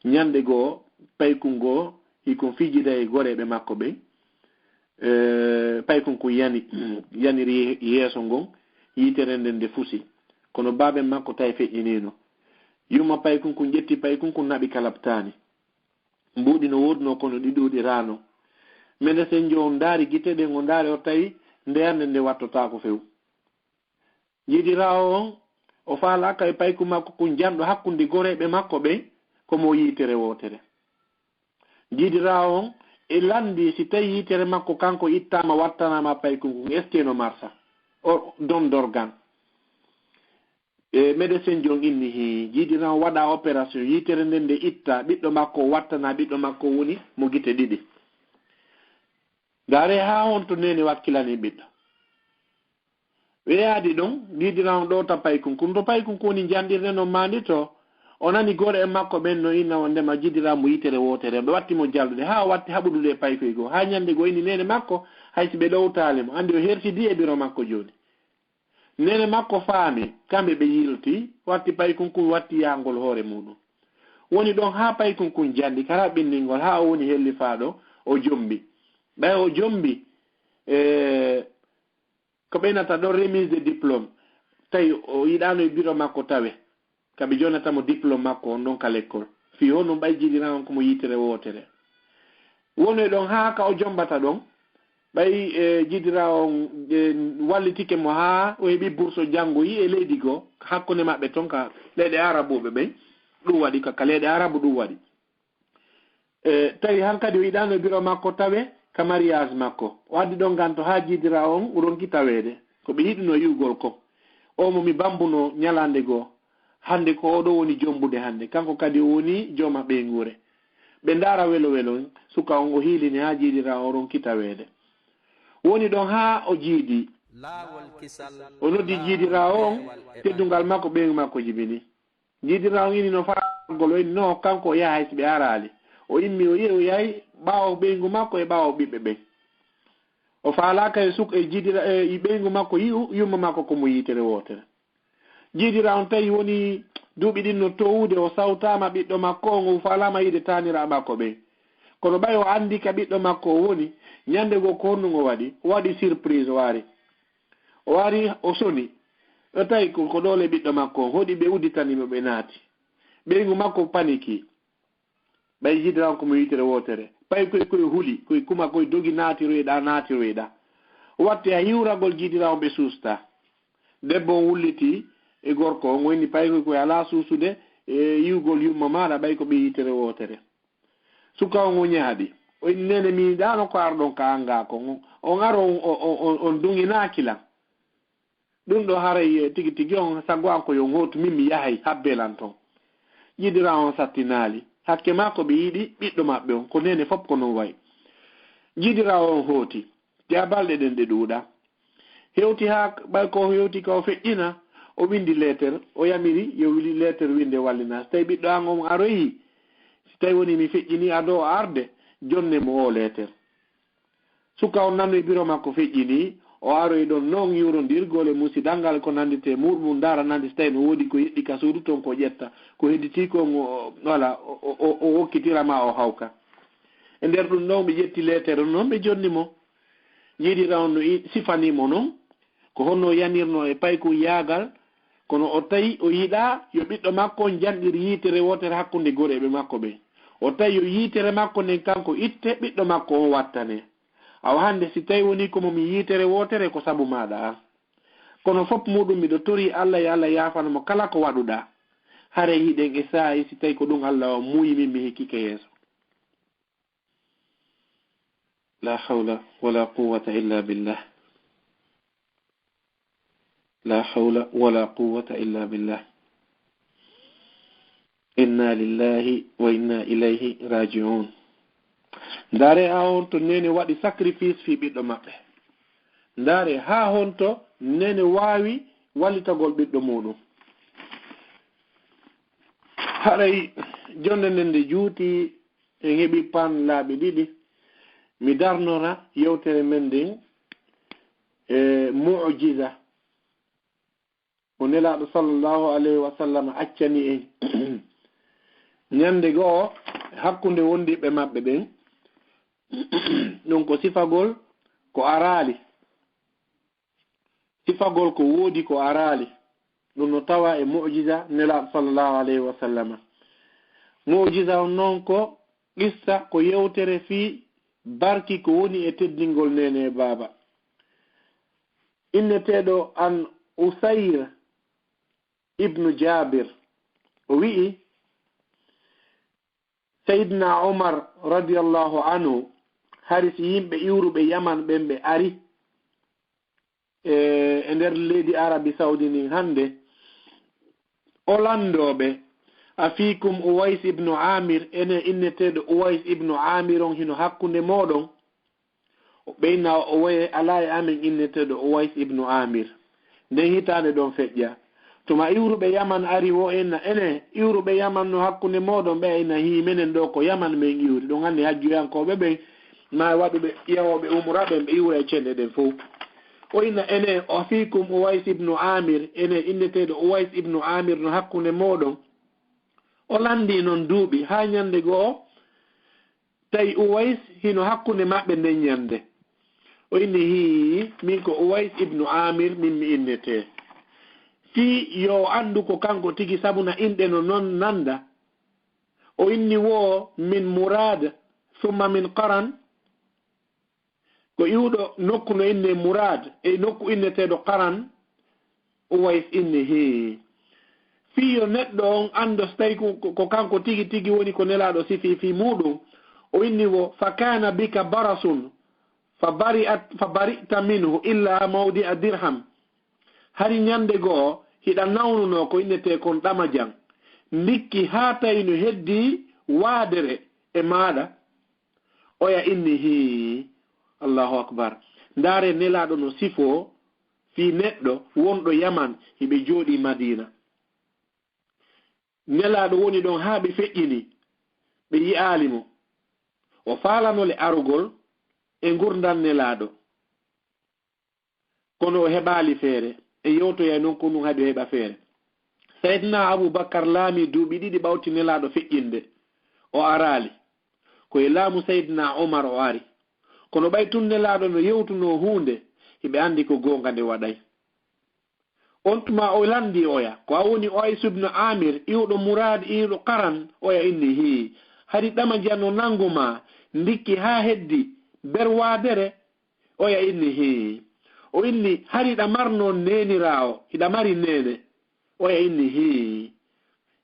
nyande go paykungo iko fijida e gorebe makko be paykunko yani yeso ngon yitere ndende fusi kono babe makko tay feƴinino yuma paykunko jetti paykunko nabi kalaptani mbudi no wodno kono didudi rano mede sen jo ndari gite de ngondare o tawi nderne nde wattota ko few yidirawo o faala kay payku makko ko jando hakkunde gorebe makko be ko mo yitere wotere yidirawo e landi si tawi yitere makko kanko ittama wattanama paykunko esteno marsa o don dorgan médecin jong inni hi jidina wada opération yitere ndende itta biddo makko wattana biddo makko woni mo gite didi dare ha honto nene wakkilani biddo weyaadi don jidina do ta paykunko do paykunko ni jandirde no mandito onani gore e makko ben no inna wonde ma jidira mo yitere wotere be watti mo jaldude ha watti habudude payko ha nyande go inni nene makko haysi be lowtale mo andi o hertidi e biro makko joni nene makko faami kambe be yilti watti paykunko watti yangol hore mudum woni don ha paykunko jandi kala bindingol ha woni helli faado o jombi bay o jombi ko benata do remise de diplôme tay o yidano e biro makko tawe kabe jonata mo diplôme makko on don kala école fi hono bay jidina on ko mo yitere wotere woni don ha ka o jombata don bay jidira on wallitike mo ha o hebi bourse jango yi e leydi go hakkone mabbe ton ka leyde arabobe be dum wadi ka leyde arabu dum wadi tawi hankadi o yidano biro makko tawe ka mariage makko wadi don ganto ha jidira on ronki tawede ko be yidino yugol ko o mo mi bambuno nyalande go hande ko oɗo woni jombude hande kanko kadi woni joma ɓeygure ɓe ndara welo welo suka on o hiilini ha jiidira o ronkita weede woni ɗon ha o jiidi o noddi jiidira on teddungal makko ɓeygu makko jibini jiidira on ini no fargol o inni no kanko o yaha hayso ɓe arali o immi o yehi o yahi ɓawo ɓeygu makko e ɓawo ɓiɓɓe ɓen o faalaka e suka e jiidira e ɓeygu makko yumma makko komo yitere wotere jiidira on tawi woni duuɓi ɗin no towude o sawtama ɓiɗɗo makko on o faalama yiide tanira makko ɓen kono ɓay o andi ka ɓiɗɗo makko o woni ñande go ko honnu o waɗi surprise o wari o soni o tawi ko ɗole ɓiɗɗo makko on hoɗi ɓe udditanimo ɓe naati ɓeygu makko paniki ɓay jiidira on komo yitere wotere ɓay koye huuli koye kuma koye dogi naatiroyɗa watte a hiwragol jiidira on ɓe suusta debbo on wulliti e gorko on woni pay koye ala suusude e yiwgol yumma maɗa ɓay ko ɓe yitere wotere suka on o ñaaɗi o nene mi ɗano ko arɗon ka anga ko on ar on dunginakila ɗum ɗo haray tigi tigi on sago an ko yo hotu min mi yahay habbelan toon jiidira on sattinali hakke ma ko ɓe yiɗi ɓiɗɗo maɓɓe on ko nene fof ko non wayi jiidira on hooti ja balɗe ɗen ɗe ɗuuɗa hewti ha ɓay ko hewti ka o feƴƴina o windi lettere o yamiri yo wili lettere winde wallina so tawi ɓiɗɗo an on aroyi si tawi woni mi feƴƴini ado o arde jonne mo o lettere suka on nanu e biro makko feƴƴini o aroyi ɗon noon yewrodirgol e musidal ngal ko nandite muɗum dara nandi so tawi no woodi ko yeɗɗi ka suudu toon ko ƴetta ko hedditi kon voilà o hokkitirama o hawka e nder ɗum ɗon ɓe ƴetti lettere noon ɓe jonni mo yiɗira on no sifanimo noon ko honno yanirno e payko yaagal kono o tawi o yiɗa yo ɓiɗɗo makko on janɗir yitere wotere hakkunde goreɓe makko ɓe o tawi yo yitere makko nden kanko itte ɓiɗɗo makko on wattane awa hande si tawi woni komo mi yitere wotere ko sabu maɗa an kono fof muɗum miɗo tori Allah e Allah yafanamo kala ko waɗuɗa hare hiɗen e saayi si tawi ko ɗum Allah o muuyi min mi hekkike yeeso la hawla wala quwwata illa billah la hawla wala quwwata illa billah inna lillahi wa inna ilayhi raji'un ndare ha honto nene waɗi sacrifice fi ɓiɗɗo maɓɓe ndare ha honto nene wawi wallitagol ɓiɗɗo muɗum haray jonde nden nde juuti en heeɓi pan laaɓi ɗiɗi mi darnora yewtere men nden e mu'jiza o nelaɗo sallllahu alayhi wa sallam accani en ñande goo hakkunde wondiɓe maɓɓe ɓen ɗum ko sifagol ko arali sifagol ko woodi ko arali ɗum no tawa e mu'jiza nelaɗo sallllahu alayhi wa sallam mu'jiza on noon ko qissa ko yewtere fi barki ko woni e teddingol nene baba inneteɗo an Usayr ibnu Jabir o wi'i Sayyidina Umar radiyallahu anhu haris yimɓe iwruɓe Yaman ɓen ɓe ari e nder leydi Arabi Saudi ni hande o landoɓe afikum Uwais ibnu Amir ene inneteɗo Uwais ibnu Amir on hino hakkunde moɗon ɓeyna o waye ala e amen inneteɗo Uwais ibnu Amir nden hitande ɗon feƴƴa tuma iwruɓe Yaman ari wo enna ene iwruɓe Yaman no hakkunde moɗon ɓe ena himenen ɗo ko Yaman men iwri ɗum hande hajjuyankoɓe ɓe ma waɗuɓe yawoɓe umraɓe ɓe iwra e cenɗe ɗen fof o ina ene o fikum Uwais ibnu Amir ene inneteɗo Uwais ibnu Amir no hakkunde moɗon o landi noon duuɓi ha ñande goo tawi Uwais hino hakkunde maɓɓe nden ñande o inni hi min ko Uwais ibnu Amir min mi innete fi yo andu ko kanko tigi sabuna inɗe no noon nanda o inni wo min Murad summa min Qaran ko iwɗo nokku no inne Murad e nokku inneteɗo Qaran Uwais inni hi fi yo neɗɗo on ando so tawi ko kanko tigi tigi woni ko nelaɗo sifi fi muɗum o inni wo fa kana bika barasun fa bari'ta minhu illa mawdi'a dirham hari ñande goo hiɗa nawnuno ko innete kon ɗama jang ndikki haa tawi no heddi waadere e maaɗa oya inni hi allahu akbar ndaare nelaaɗo no sifo fii neɗɗo wonɗo yaman hiɓe jooɗi madina nelaaɗo woni ɗon haa ɓe feƴƴini ɓe yi'aali mo o faalanole arugol e ngurdan nelaaɗo kono o heɓaali feere e yewtoya noon ko ɗum hadi o heɓa feere saydna aboubacar laami duuɓi ɗiɗi ɓawti nelaaɗo feƴƴinde o araali koye laamu saydna omar o ari kono ɓay tun nelaaɗo no yewtuno huunde hiɓe anndi ko goonga nde waɗay on tuma o landi oya ko a woni Uways ibn Amir iwɗo Murad iwɗo Qaran oya inni hi hari ɗama janno nanguma ndikki haa heddi berwaadere oya inni hi o inni hari ɗa marno neniraawo hiɗa mari nene oya inni hi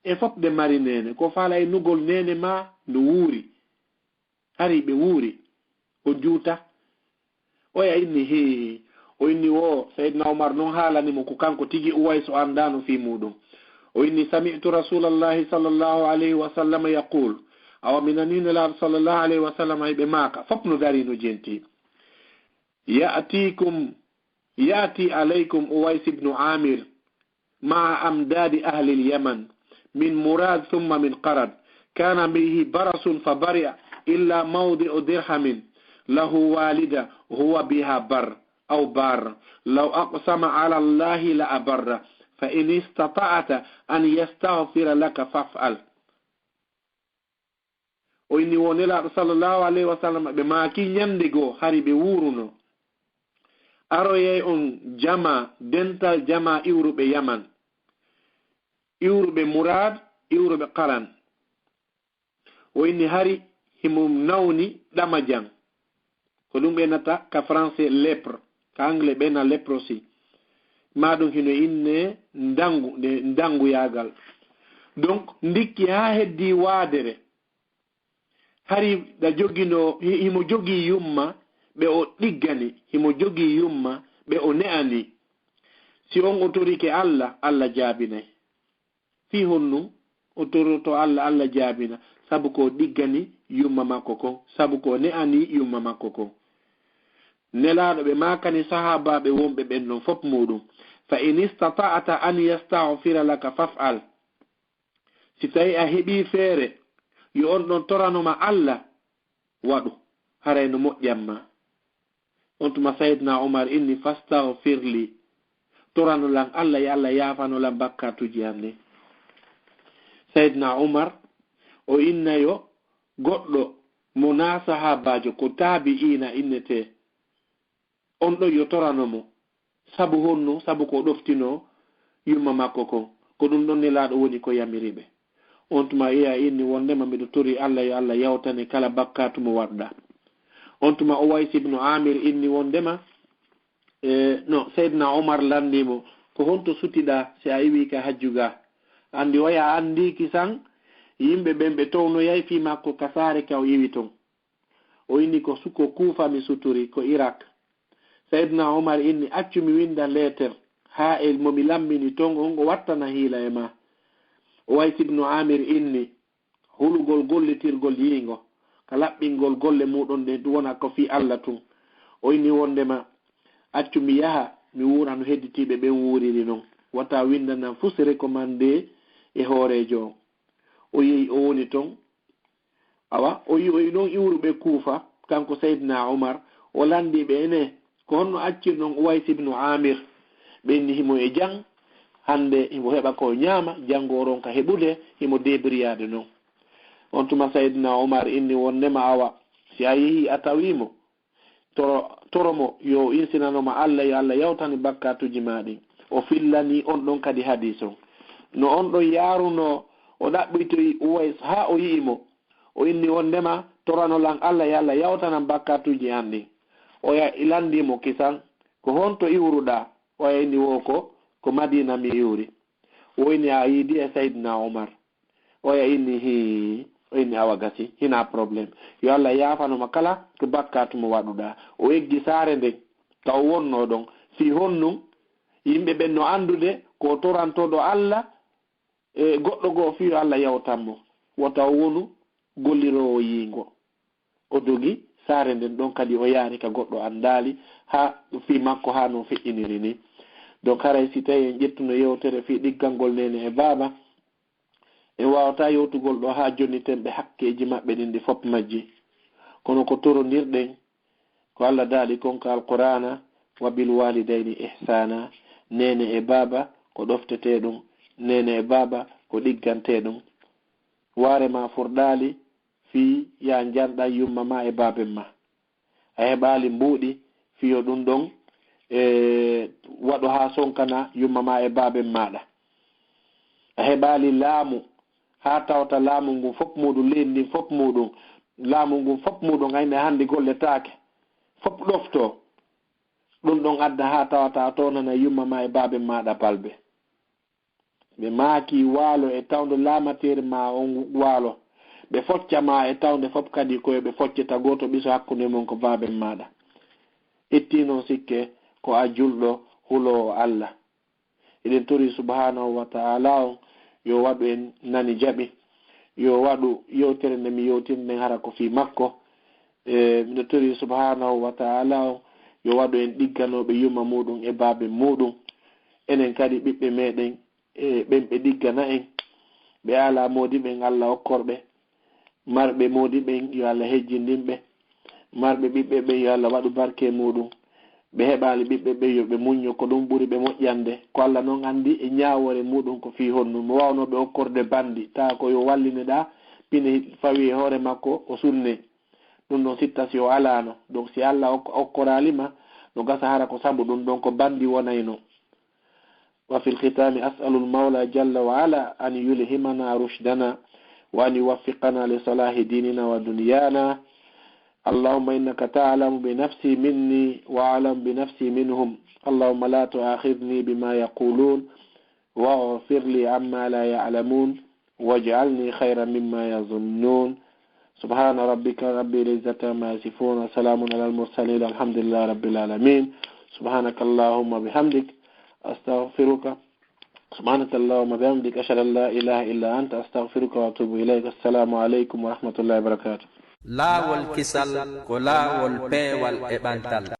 e fof de mari nene ko faala e nugol nene ma no wuuri hari ɓe wuuri o juuta oya inni hi o inni wo sayyidna Umar non haalanimo ko kanko tigi Uways o andano fi muɗum o inni sami'tu rasulallahi sallallahu alayhi wa sallam yaqul awa minanino laaɗo sallallahu alayhi wa sallam hayɓe maaka fof no dari no jenti ya'ti alaykum Uways ibn Amir ma'a amdadi ahli al-Yaman min Murad thumma min Qarad kana bihi barasun fa bari'a illa mawdi'u dirhamin lahu walida huwa biha bar أو بار لو أقسم على الله لأبر فإن استطعت أن يستغفر لك فافعل وإني ونلا صلى الله عليه وسلم بما كي يندقو هاري بورونو أروي أن جمع دنتال جمع إورو بيمن إورو بمراد إورو بقرن وإني هاري همم نوني دمجان كلهم بينتا كفرنسي ليبر anglais ɓena leprosi maɗum hino inne ndangu yagal donc ndikki ha heddi waadere hari ɗa jogino himo jogi yumma ɓe o ɗiggani himo jogi yumma ɓe o ne'ani si on o torike Allah jaabinay fi honnu o toroto Allah jaabina sabu ko ɗiggani yumma makko kon sabu ko ne'ani yumma makko kon nelaaɗo ɓe makani sahabaɓe wonɓe ɓen non fof muɗum fa in istata'ata an yastaghfira laka faf'al si tawi a heɓi feere yo on ɗon toranoma Allah waɗu haray no moƴƴanma on tuma sayyidna Umar inni fastaghfirli toranolan Allah ya Allah yafanolan bakkatuji hande sayyidna Umar o innayo goɗɗo mo na sahabajo ko taabi'ina innete on ɗo yotoranomo sabu honno sabu ko ɗoftino yumma makko kon ko ɗum ɗon nelaaɗo woni ko yamiriɓe on tuma iya inni wondema mbiɗo tori Allah yo Allah yawtane kala bakkatu mo waɗɗa on tuma Uways ibn Amir inni wondema no sayyidna Umar landimo ko honto sutiɗa si a iwi ka hajjuga andi oya andiki san yimɓe ɓen ɓe townoyay fi makko ka saare ka o iwi ton o inni ko suko Kuufa mi suturi ko Irak sayyidna Umar inni accu mi winda letter ha el momi lammini ton on o wattana hiila e ma Uways ibn Amir inni hulugol gollitirgol yiingo ka laɓɓingol golle muɗon ɗe wona ko fi Allah tun o inni wondema accu mi yaha mi wura no hedditiɓe ɓen wuriri non wata windana fuu se recommandé e hoorejo o yehi o woni ton awa o yi noon iwruɓe Kuufa kanko sayyidna Umar o landiɓe ene ko honno accirɗon Uways ibn Amir ɓenni himo e jang hande himo heɓa ko ñaama janngo oron ka heɓude himo debriyade noon on tuma sayyidina Umar inni wonnema awa si a yehi a tawimo toromo yo insinanoma Allah yo Allah yawtani bakkatuji maɗi o fillani on ɗon kadi hadis on no on ɗon yaaruno o ɗaɓɓitoyi Uways ha o yi'imo o inni wondema toranolan Allah yo Allah yawtanan bakkatuji anɗi oya ilandimo kisan ko honto iwruɗa oya inni wo ko Madina mi iwri o inni a yiidi e sayyidina Umar oya inni o inni awa gasi hina probléme yo Allah yafanoma kala ko bakkatumo waɗuɗa o eggi saare nden taw wonno ɗon fi honnum yimɓe ɓen no andude ko torantoɗo Allah e goɗɗo goo fiyo Allah yawtanmo wota wonu gollirowo yiingo o dogi saare nden ɗon kadi o yaari ka goɗɗo andaali ha fi makko ha no feƴƴiniri ni donc haray si tawi en ƴettuno yewtere fi ɗiggalngol nene e baaba en wawata yewtugol ɗo ha jonniten ɓe hakkeji maɓɓe ɗin ɗi fof majji kono ko torondirɗen ko Allah daali konka alqur'ana wa bil walidayni ihsana nene e baaba ko ɗoftete ɗum nene e baaba ko ɗiggante ɗum waare ma furɗaali fi ya janɗa yumma ma e baaben ma a heɓaali mbuuɗi fiyo ɗum ɗon waɗo ha sonkana yumma ma e baaben maɗa a heɓaali laamu ha tawta laamu ngun fof muɗum leydi ndin fof muɗum laamu ngun fof muɗum ayne hannde golletaake fof ɗofto ɗum ɗon adda ha tawata tonana yumma ma e baaben maɗa balɓe ɓe maaki waalo e tawde laamatere ma on waalo ɓe foccama e tawde fof kadi koye ɓe foccita goto ɓiso hakkunde mon ko baaben maɗa itti noon sikke ko a julɗo hulowo Allah eɗen tori subhanahu wa ta'ala on yo waɗu en nani jaɓi yo waɗu yewtere nde mi yewtirden hara ko fi makko miɗo tori subhanahu wa ta'ala on yo waɗu en ɗigganoɓe yumma muɗum e baabe muɗum enen kadi ɓiɓɓe meɗen ɓen ɓe ɗiggana en ɓe ala modiɓen Allah okkorɓe marɓe modiɓen yo Allah hejjindinɓe marɓe ɓiɓɓe ɓen yo Allah waɗu barke muɗum ɓe heɓali ɓiɓɓe ɓen yo ɓe muñño ko ɗum ɓuri ɓe moƴƴande ko Allah noon andi e ñawore muɗum ko fi honnu mo wawnoɓe okkorde bandi tawa ko yo walline ɗa pine fawi e hoore makko o sunne ɗum ɗon sitta si o alano donc si Allah okkoralima no gasa hara ko sabu ɗum ɗon ko bandi wonayno وفي الختام أسأل المولى جل وعلا أن يلهمنا رشدنا وأن يوفقنا لصلاح ديننا ودنيانا اللهم إنك تعلم بنفسي مني وأعلم بنفسي منهم اللهم لا تؤاخذني بما يقولون واغفر لي عما لا يعلمون واجعلني خيرا مما يظنون سبحان ربك رب العزة ما يصفون وسلام على المرسلين الحمد لله رب العالمين سبحانك اللهم بحمدك أستغفرك سبحانك اللهم بحمدك أشهد أن لا إله إلا أنت أستغفرك وأتوب إليك السلام عليكم ورحمة الله وبركاته لا والكسل كلا والبي والإبانتال